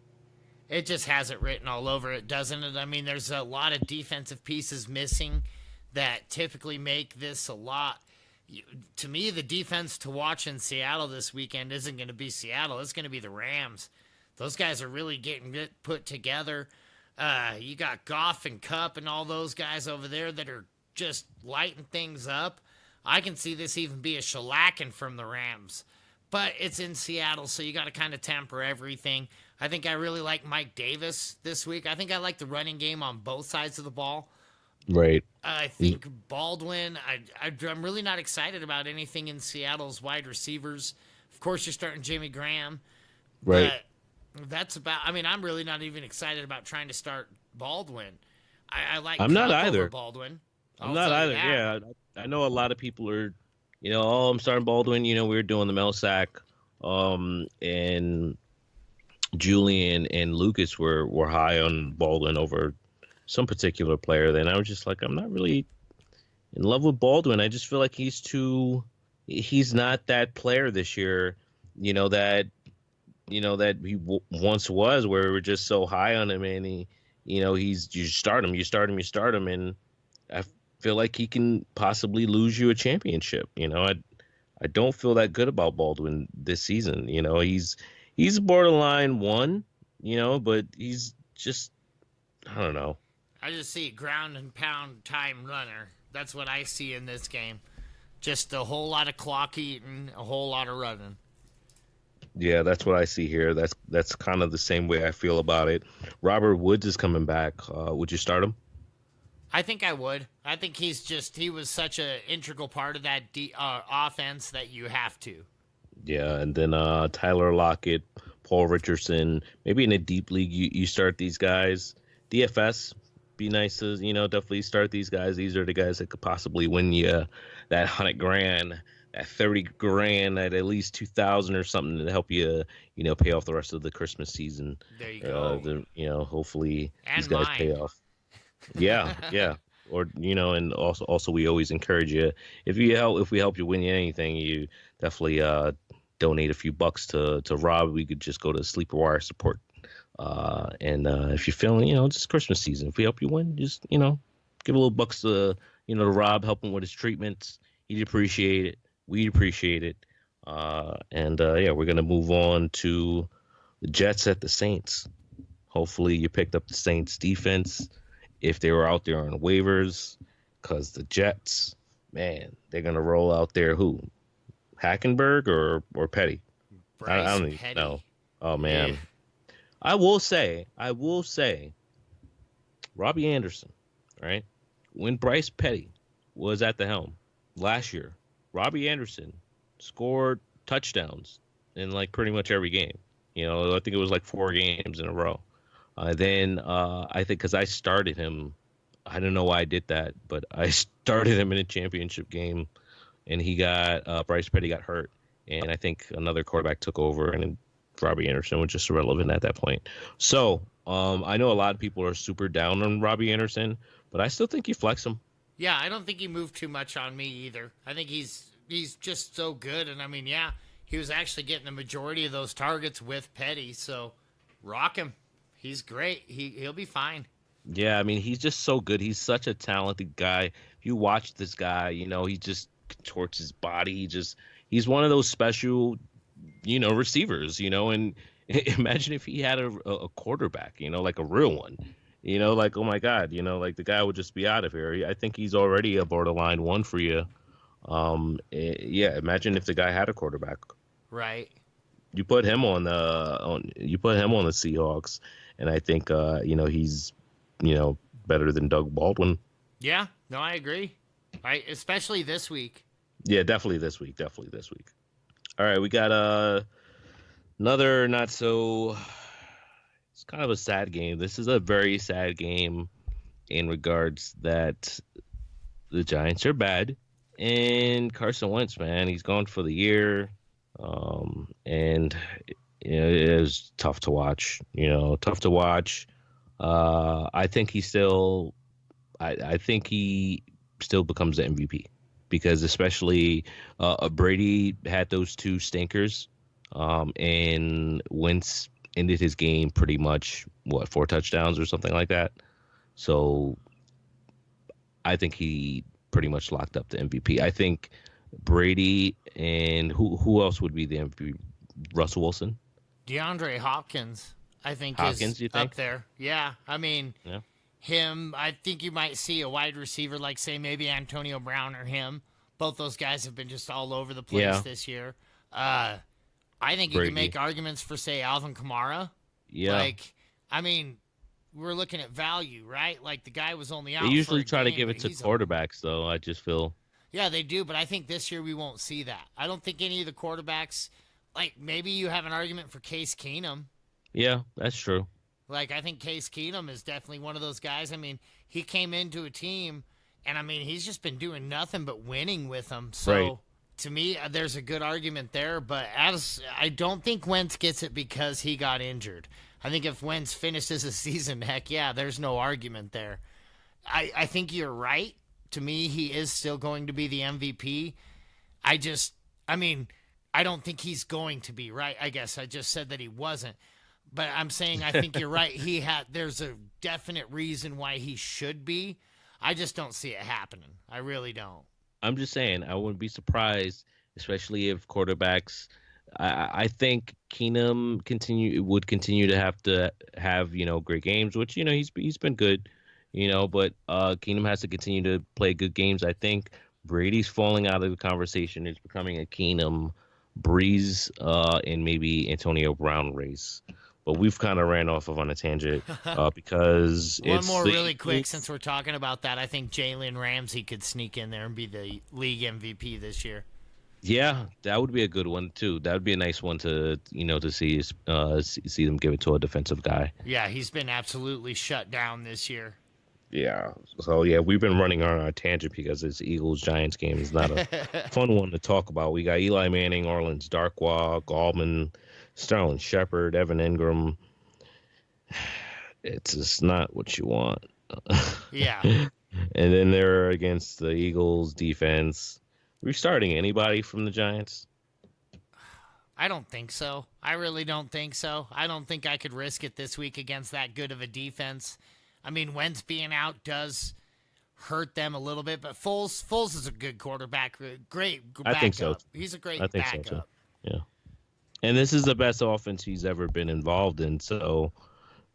It just has it written all over it, doesn't it? I mean, there's a lot of defensive pieces missing that typically make this a lot. To me, the defense to watch in Seattle this weekend isn't going to be Seattle. It's going to be the Rams. Those guys are really getting put together. You got Goff and Kupp and all those guys over there that are just lighting things up. I can see this even be a shellacking from the Rams. But it's in Seattle, so you got to kind of temper everything. I think I really like Mike Davis this week. I think I like the running game on both sides of the ball. Right. I think Baldwin, I'm really not excited about anything in Seattle's wide receivers. Of course, you're starting Jimmy Graham. Right. But that's about, I mean, I'm really not even excited about trying to start Baldwin. I like I'm not Kupp either. over Baldwin. I'm not either. Yeah. I know a lot of people are, I'm starting Baldwin. We were doing the Melsack, and Julian and Lucas were high on Baldwin over some particular player. Then I was just like, I'm not really in love with Baldwin. I just feel like he's not that player this year, that he once was, where we were just so high on him, and you start him, and I feel like he can possibly lose you a championship. I don't feel that good about Baldwin this season. He's borderline one, but he's just, I don't know. I just see ground and pound time runner. That's what I see in this game. Just a whole lot of clock eating, a whole lot of running. Yeah, that's what I see here. That's kind of the same way I feel about it. Robert Woods is coming back. Would you start him? I think I would. I think he was such an integral part of that offense that you have to. Yeah, and then Tyler Lockett, Paul Richardson. Maybe in a deep league, you start these guys. DFS, be nice to, definitely start these guys. These are the guys that could possibly win you that $100,000, that $30,000, at least 2,000 or something to help you, pay off the rest of the Christmas season. There you go. Hopefully and these guys mine. pay off. Yeah. Or, and also we always encourage you, if we help you win anything, you definitely donate a few bucks to Rob. We could just go to Sleeper Wire support. And if you're feeling, it's Christmas season, if we help you win, just, give a little bucks to Rob, help him with his treatments. He'd appreciate it. We'd appreciate it. And we're going to move on to the Jets at the Saints. Hopefully you picked up the Saints defense if they were out there on waivers, because the Jets, man, they're going to roll out there who? Hackenberg or Petty? I don't even know. Oh, man. Yeah. I will say, Robbie Anderson, right? When Bryce Petty was at the helm last year, Robbie Anderson scored touchdowns in like pretty much every game. I think it was like 4 games in a row. Then I think because I started him, I don't know why I did that, but I started him in a championship game, and Bryce Petty got hurt, and I think another quarterback took over, and Robbie Anderson was just irrelevant at that point. So I know a lot of people are super down on Robbie Anderson, but I still think you flex him. Yeah, I don't think he moved too much on me either. I think he's just so good, and I mean, yeah, he was actually getting the majority of those targets with Petty, so rock him. He's great. He'll be fine. Yeah, I mean, he's just so good. He's such a talented guy. If you watch this guy, he just contorts his body. He's one of those special, receivers, and imagine if he had a quarterback, like a real one, like, oh my God, like the guy would just be out of here. I think he's already a borderline one for you. Imagine if the guy had a quarterback. Right. You put him on the Seahawks, and I think he's better than Doug Baldwin. Yeah, no, I agree. Especially this week. Yeah, definitely this week. All right, we got another not so. It's kind of a sad game. This is a very sad game in regards that the Giants are bad, and Carson Wentz, man, he's gone for the year. And it was tough to watch. I think he still becomes the MVP, because especially Brady had those 2 stinkers, and Wentz ended his game pretty much 4 touchdowns or something like that. So I think he pretty much locked up the MVP. I think Brady and who else would be the MVP? Russell Wilson? DeAndre Hopkins, I think, is up there. Yeah, I mean, him, I think you might see a wide receiver like, say, maybe Antonio Brown or him. Both those guys have been just all over the place this year. I think you can make arguments for, say, Alvin Kamara. Yeah. Like, I mean, we're looking at value, right? Like, the guy was only out. They usually try to game, give it to quarterbacks, though. I just feel. Yeah, they do, but I think this year we won't see that. I don't think any of the quarterbacks, like, maybe you have an argument for Case Keenum. Yeah, that's true. Like, I think Case Keenum is definitely one of those guys. I mean, he came into a team, and, I mean, he's just been doing nothing but winning with them. So, to me, there's a good argument there, but I don't think Wentz gets it because he got injured. I think if Wentz finishes the season, heck yeah, there's no argument there. I think you're right to me, he is still going to be the MVP. I don't think he's going to be, right? I guess I just said that he wasn't. But I'm saying I think you're right. There's a definite reason why he should be. I just don't see it happening. I really don't. I'm just saying I wouldn't be surprised, especially if quarterbacks. I think Keenum would continue to have great games, which he's been good, but Keenum has to continue to play good games. I think Brady's falling out of the conversation. It's becoming a Keenum, Breeze, and maybe Antonio Brown race. But we've kind of ran off on a tangent because One more really quick, since we're talking about that. I think Jalen Ramsey could sneak in there and be the league MVP this year. Yeah, that would be a good one too. That would be a nice one to see them give it to a defensive guy. Yeah, he's been absolutely shut down this year. Yeah. So yeah, we've been running on our tangent because this Eagles-Giants game is not a fun one to talk about. We got Eli Manning, Orleans Darkwa, Gallman, Sterling Shepard, Evan Ingram. It's just not what you want. Yeah. And then they're against the Eagles defense. Are we starting anybody from the Giants? I don't think so. I really don't think so. I don't think I could risk it this week against that good of a defense. I mean, Wentz being out does hurt them a little bit, but Foles is a good quarterback. Great backup. I think so. He's a great backup. So too. Yeah. And this is the best offense he's ever been involved in. So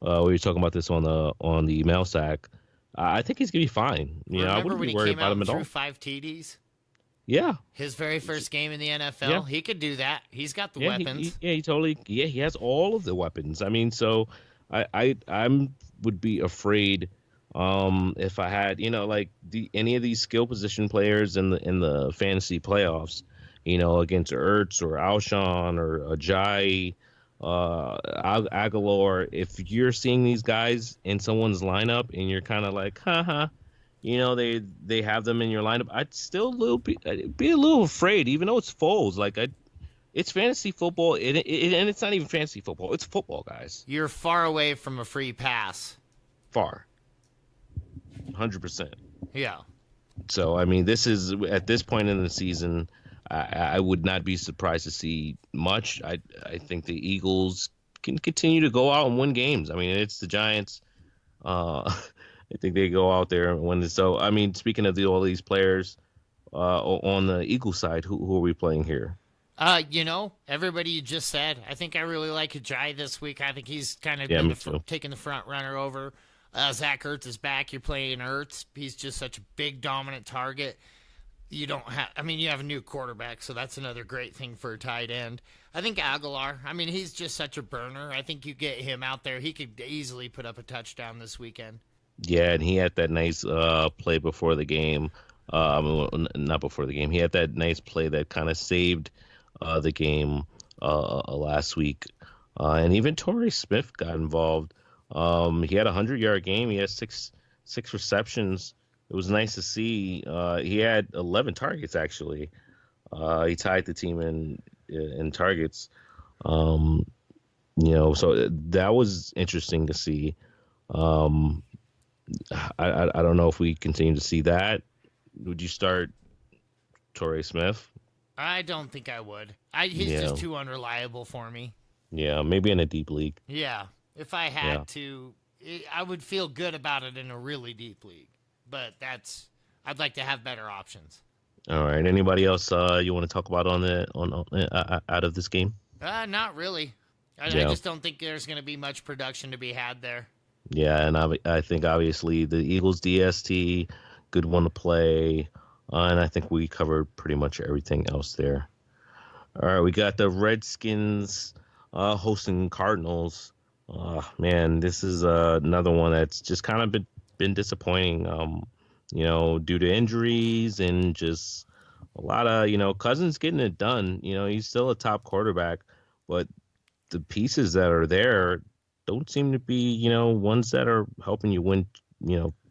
we were talking about this on the mail sack. I think he's gonna be fine. I wouldn't be worried about him at all. Threw 5 TDs. Yeah. His very first game in the NFL. Yeah. He could do that. He's got the weapons. He has all of the weapons. I mean, so I would be afraid if I had, any of these skill position players in the fantasy playoffs, against Ertz or Alshon or Ajayi, Aguilar. If you're seeing these guys in someone's lineup and you're kind of like, they have them in your lineup, I'd still be a little afraid, even though it's Foles. It's fantasy football, and it's not even fantasy football. It's football, guys. You're far away from a free pass. Far. 100%. Yeah. So, I mean, this is, at this point in the season, I would not be surprised to see much. I think the Eagles can continue to go out and win games. I mean, it's the Giants. I think they go out there and win. So, I mean, speaking of all these players on the Eagles side, who are we playing here? Everybody you just said. I think I really like Ajayi this week. I think he's kind of taking the front runner over. Zach Ertz is back. You're playing Ertz. He's just such a big, dominant target. You have a new quarterback, so that's another great thing for a tight end. I think Aguilar, he's just such a burner. I think you get him out there. He could easily put up a touchdown this weekend. Yeah, and he had that nice play before the game. Not before the game. He had that nice play that kind of saved the game last week. And even Torrey Smith got involved. He had a 100-yard game. He had six receptions. It was nice to see. He had 11 targets, actually. He tied the team in targets. So that was interesting to see. I don't know if we continue to see that. Would you start Torrey Smith? I don't think I would. He's just too unreliable for me. Yeah, maybe in a deep league. Yeah. If I had to, I would feel good about it in a really deep league. But I'd like to have better options. All right. Anybody else you want to talk about out of this game? Not really. I just don't think there's going to be much production to be had there. Yeah, and I think obviously the Eagles DST, good one to play. And I think we covered pretty much everything else there. All right, we got the Redskins hosting Cardinals. Man, this is another one that's just kind of been disappointing, due to injuries and just a lot of, Cousins getting it done. He's still a top quarterback, but the pieces that are there don't seem to be, ones that are helping you win,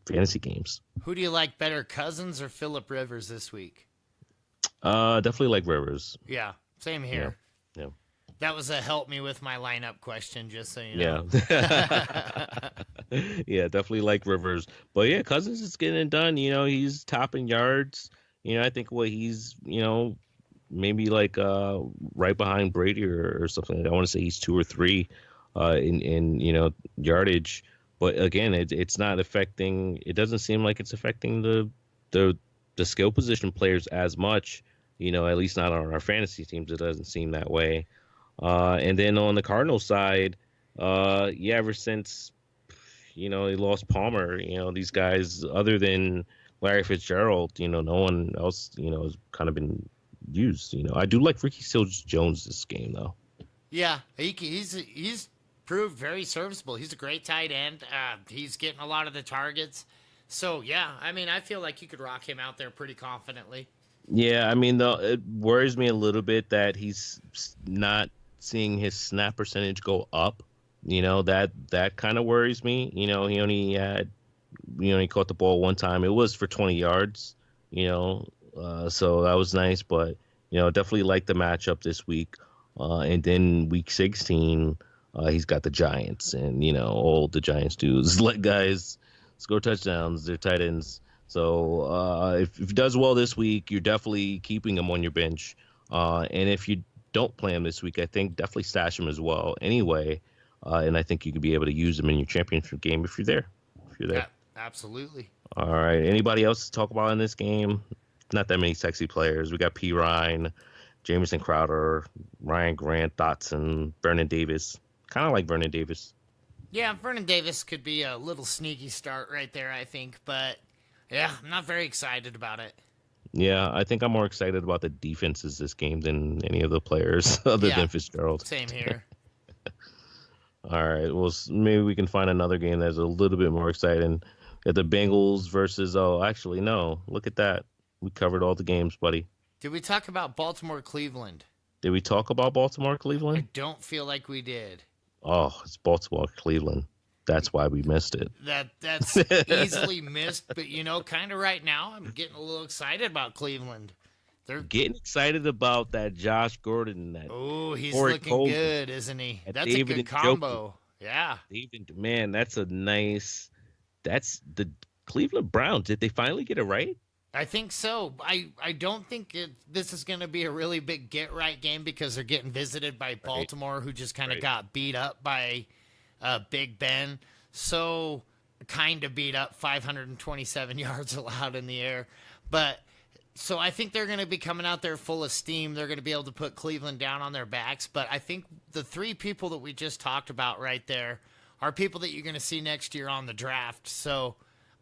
fantasy games. Who do you like better, Cousins or Phillip Rivers this week? Definitely like Rivers. Yeah, same here. Yeah. That was a help me with my lineup question, just so you know. Yeah. Yeah, definitely like Rivers. But yeah, Cousins is getting it done. He's topping yards. I think what he's, maybe like right behind Brady or something. I want to say he's two or three in yardage. But again, it's not affecting. It doesn't seem like it's affecting the the skill position players as much. At least not on our fantasy teams. It doesn't seem that way. And then on the Cardinals side, yeah, ever since he lost Palmer, these guys other than Larry Fitzgerald, no one else, has kind of been used. I do like Ricky Seals-Jones this game though. Yeah, he's proved very serviceable. He's a great tight end. He's getting a lot of the targets. So yeah, I mean, I feel like you could rock him out there pretty confidently. Yeah, I mean, though, it worries me a little bit that he's not seeing his snap percentage go up. That kind of worries me. He only caught the ball one time. It was for 20 yards. So that was nice. But definitely like the matchup this week. And then week 16, he's got the Giants, and all the Giants do is let guys score touchdowns. They're tight ends. So if he does well this week, you're definitely keeping him on your bench. And if you don't play him this week, I think definitely stash him as well anyway. And I think you could be able to use him in your championship game if you're there. Yeah, absolutely. All right. Anybody else to talk about in this game? Not that many sexy players. We got P. Ryan, Jamison Crowder, Ryan Grant, Dotson, Vernon Davis. Kind of like Vernon Davis. Yeah, Vernon Davis could be a little sneaky start right there, I think. But yeah, I'm not very excited about it. Yeah, I think I'm more excited about the defenses this game than any of the players other than Fitzgerald. Same here. All right, well, maybe we can find another game that's a little bit more exciting. Got the Bengals versus, actually, no. Look at that. We covered all the games, buddy. Did we talk about Baltimore-Cleveland? Did we talk about Baltimore-Cleveland? I don't feel like we did. Oh, it's Baltimore-Cleveland. That's why we missed it. That's easily missed, but, kind of right now, I'm getting a little excited about Cleveland. They're getting excited about that Josh Gordon. Oh, he's looking good, isn't he? That's David a good combo. Yeah. David, man, that's the Cleveland Browns. Did they finally get it right? I think so. I don't think this is going to be a really big get-right game because they're getting visited by Baltimore, who just kind of got beat up by Big Ben. So, kind of beat up, 527 yards allowed in the air. But... So I think they're going to be coming out there full of steam. They're going to be able to put Cleveland down on their backs. But I think the three people that we just talked about right there are people that you're going to see next year on the draft. So,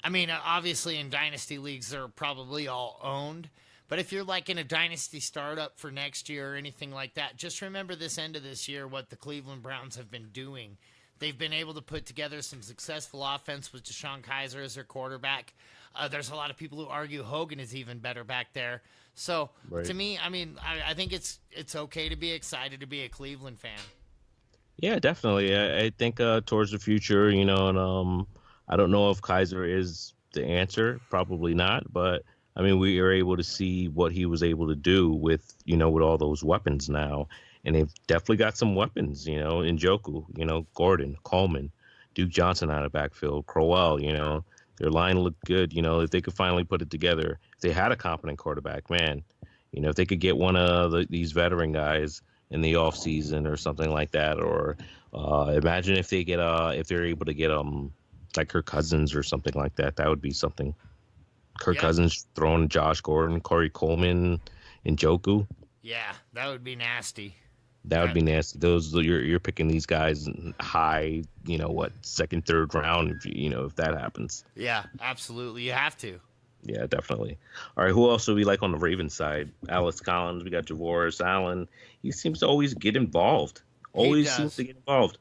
I mean, obviously in dynasty leagues, they're probably all owned. But if you're like in a dynasty startup for next year or anything like that, just remember this end of this year what the Cleveland Browns have been doing. They've been able to put together some successful offense with Deshaun Kaiser as their quarterback. There's a lot of people who argue Hogan is even better back there. So, to me, I mean, I think it's okay to be excited to be a Cleveland fan. Yeah, definitely. I think towards the future, and I don't know if Kaiser is the answer. Probably not. But, I mean, we are able to see what he was able to do with all those weapons now. And they've definitely got some weapons, Njoku, Gordon, Coleman, Duke Johnson out of backfield, Crowell, Their line looked good, if they could finally put it together. If they had a competent quarterback, man, if they could get one of these veteran guys in the offseason or something like that, or imagine if they get if they're able to get like Kirk Cousins or something like that, that would be something. Kirk Cousins throwing Josh Gordon, Corey Coleman, and Njoku. Yeah, that would be nasty. That would be nasty. Those you're picking these guys high, second, third round, if that happens. Yeah, absolutely. You have to. Yeah, definitely. All right, who else do we like on the Ravens side? Alex Collins. We got Javoris Allen. He seems to always get involved. Always seems to get involved.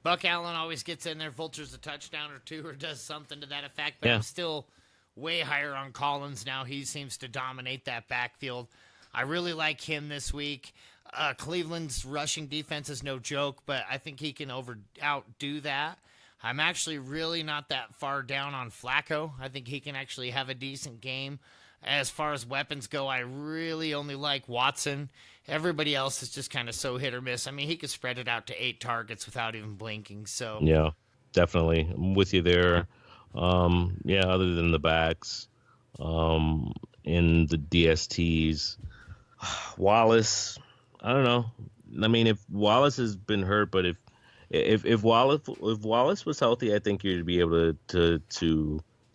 Buck Allen always gets in there, vultures a touchdown or two, or does something to that effect. But I'm still way higher on Collins now. He seems to dominate that backfield. I really like him this week. Cleveland's rushing defense is no joke, but I think he can outdo that. I'm actually really not that far down on Flacco. I think he can actually have a decent game. As far as weapons go, I really only like Watson. Everybody else is just kind of so hit or miss. I mean, he could spread it out to 8 targets without even blinking. So yeah. definitely. I'm with you there. Yeah, other than the backs, in the DSTs, Wallace, I don't know. I mean, if Wallace has been hurt, but if Wallace was healthy, I think you'd be able to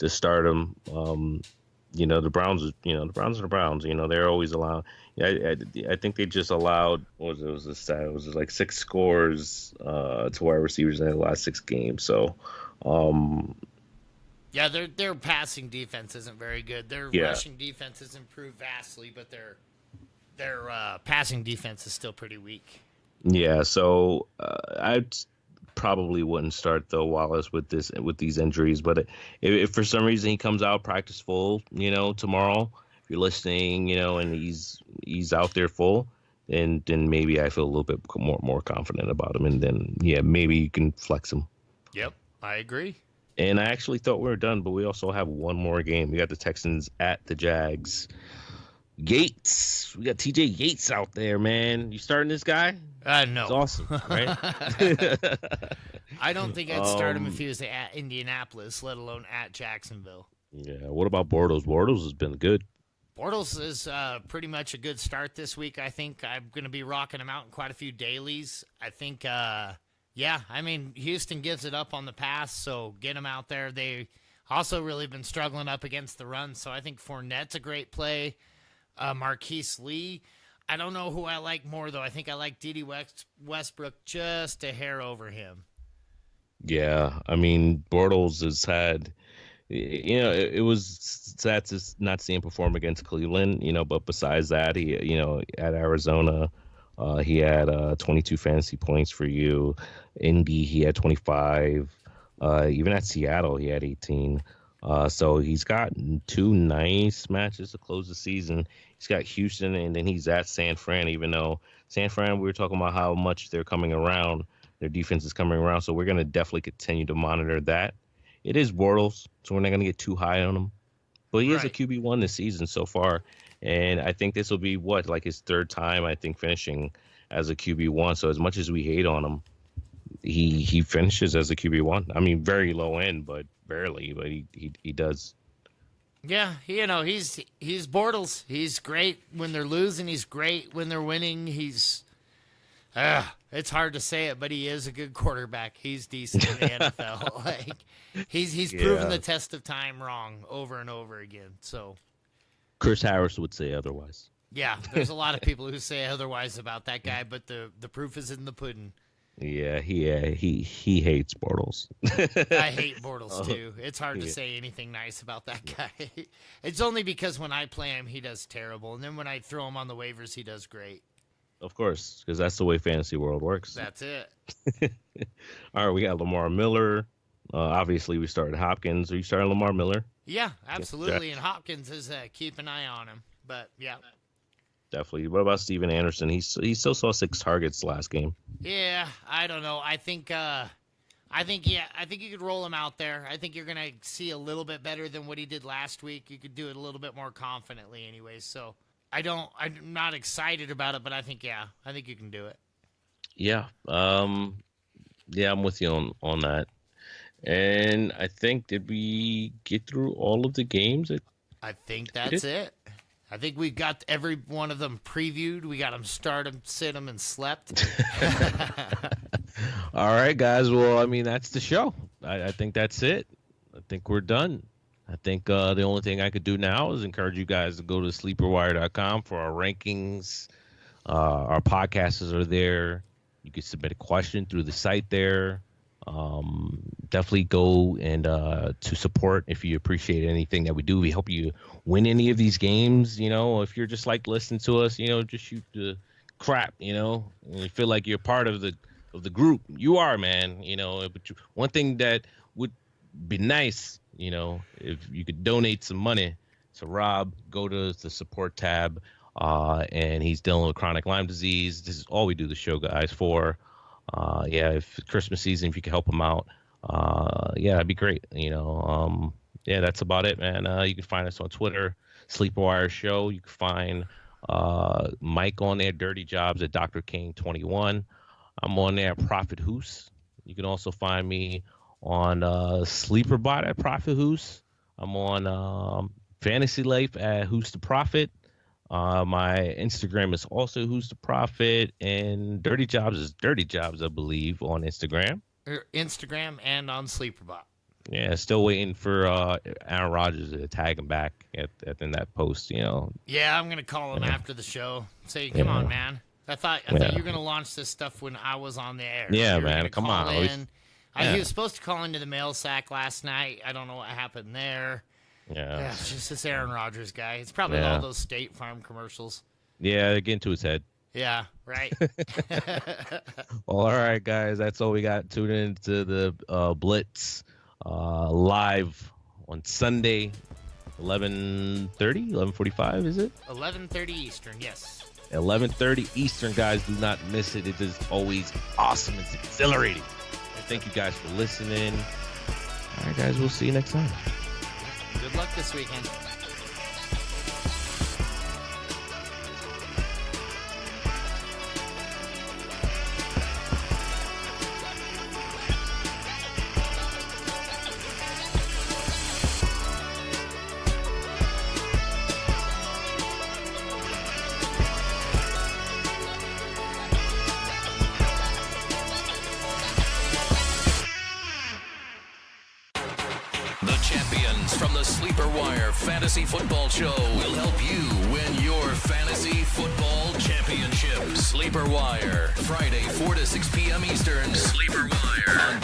start him. The Browns, the Browns are the Browns. They're always allowed. Yeah, I think they just allowed. What was it? It was like 6 scores to wide receivers in the last 6 games. So, yeah, their passing defense isn't very good. Their rushing defense has improved vastly, but their passing defense is still pretty weak. Yeah, so I probably wouldn't start though Wallace with these injuries. But if for some reason he comes out practice full, tomorrow, if you're listening, and he's out there full, then maybe I feel a little bit more confident about him, and then maybe you can flex him. Yep, I agree. And I actually thought we were done, but we also have one more game. We got the Texans at the Jags. Yates. We got TJ Yates out there, man. You starting this guy? No. It's awesome, right? I don't think I'd start him if he was at Indianapolis, let alone at Jacksonville. Yeah. What about Bortles? Bortles has been good. Bortles is pretty much a good start this week. I think I'm going to be rocking him out in quite a few dailies. I think, Houston gives it up on the pass, so get him out there. They also really been struggling up against the run, so I think Fournette's a great play. Marquise Lee. I don't know who I like more, though. I think I like Dede Westbrook just a hair over him. Yeah, I mean, Bortles has had, it was sad to not see him perform against Cleveland, but besides that, he, at Arizona, he had 22 fantasy points for you. Indy, he had 25. Even at Seattle, he had 18. So he's got 2 nice matches to close the season. He's got Houston, and then he's at San Fran, even though San Fran, we were talking about how much they're coming around. Their defense is coming around, so we're going to definitely continue to monitor that. It is Bortles, so we're not going to get too high on him. But he is a QB1 this season so far, and I think this will be, his 3rd time, I think, finishing as a QB1. So as much as we hate on him, he finishes as a QB1. I mean, very low end, but barely, but he does. Yeah, he's Bortles. He's great when they're losing. He's great when they're winning. It's hard to say it, but he is a good quarterback. He's decent in the NFL. He's proven the test of time wrong over and over again. So, Chris Harris would say otherwise. Yeah, there's a lot of people who say otherwise about that guy, but the proof is in the pudding. Yeah, he hates Bortles. I hate Bortles too. It's hard to say anything nice about that guy. It's only because when I play him, he does terrible, and then when I throw him on the waivers, he does great. Of course, because that's the way fantasy world works. That's it. All right, we got Lamar Miller. Obviously, we started Hopkins. Are you starting Lamar Miller? Yeah, absolutely. And Hopkins is keep an eye on him. But yeah. Definitely. What about Steven Anderson? He still saw 6 targets last game. Yeah, I don't know. I think you could roll him out there. I think you're gonna see a little bit better than what he did last week. You could do it a little bit more confidently, anyways. So I'm not excited about it, but I think you can do it. Yeah. I'm with you on that. And I think, did we get through all of the games? I think that's it. I think we got every one of them previewed. We got them start them, sit them, and slept. All right, guys. Well, I mean, that's the show. I think that's it. I think we're done. I think the only thing I could do now is encourage you guys to go to sleeperwire.com for our rankings. Our podcasters are there. You can submit a question through the site there. Definitely go and to support if you appreciate anything that we do. We help you win any of these games. If you're just listening to us, just shoot the crap, and you feel like you're part of the group. You are, man. But one thing that would be nice, if you could donate some money to Rob, go to the support tab, and he's dealing with chronic Lyme disease. This is all we do the show, guys, for. If Christmas season, if you could help him out, that'd be great. That's about it, man. You can find us on Twitter, Sleeper Show. You can find Mike on there, Dirty Jobs at Dr. King 21. I'm on there, Prophet Hoos. You can also find me on SleeperBot at Profit Who's. I'm on Fantasy Life at Who's the Prophet. My Instagram is also Who's the Prophet, and Dirty Jobs is Dirty Jobs, I believe, on Instagram. Instagram and on SleeperBot. Yeah, still waiting for Aaron Rodgers to tag him back in that post. Yeah, I'm gonna call him after the show. Say, come on, man. I thought you were gonna launch this stuff when I was on the air. Yeah, man, come on. He was supposed to call into the mail sack last night. I don't know what happened there. Yeah, it's just this Aaron Rodgers guy. It's probably all those State Farm commercials. Yeah, they're getting to his head. Yeah, right. Well, all right, guys. That's all we got. Tune in to the Blitz live on Sunday, 11:45, is it? 11:30 Eastern, yes. 11:30 Eastern, guys. Do not miss it. It is always awesome. It's exhilarating. Thank you guys for listening. All right, guys. We'll see you next time. Good luck this weekend. Sleeper Wire Fantasy Football Show will help you win your fantasy football championship. Sleeper Wire, Friday 4 to 6 p.m. Eastern. Sleeper Wire on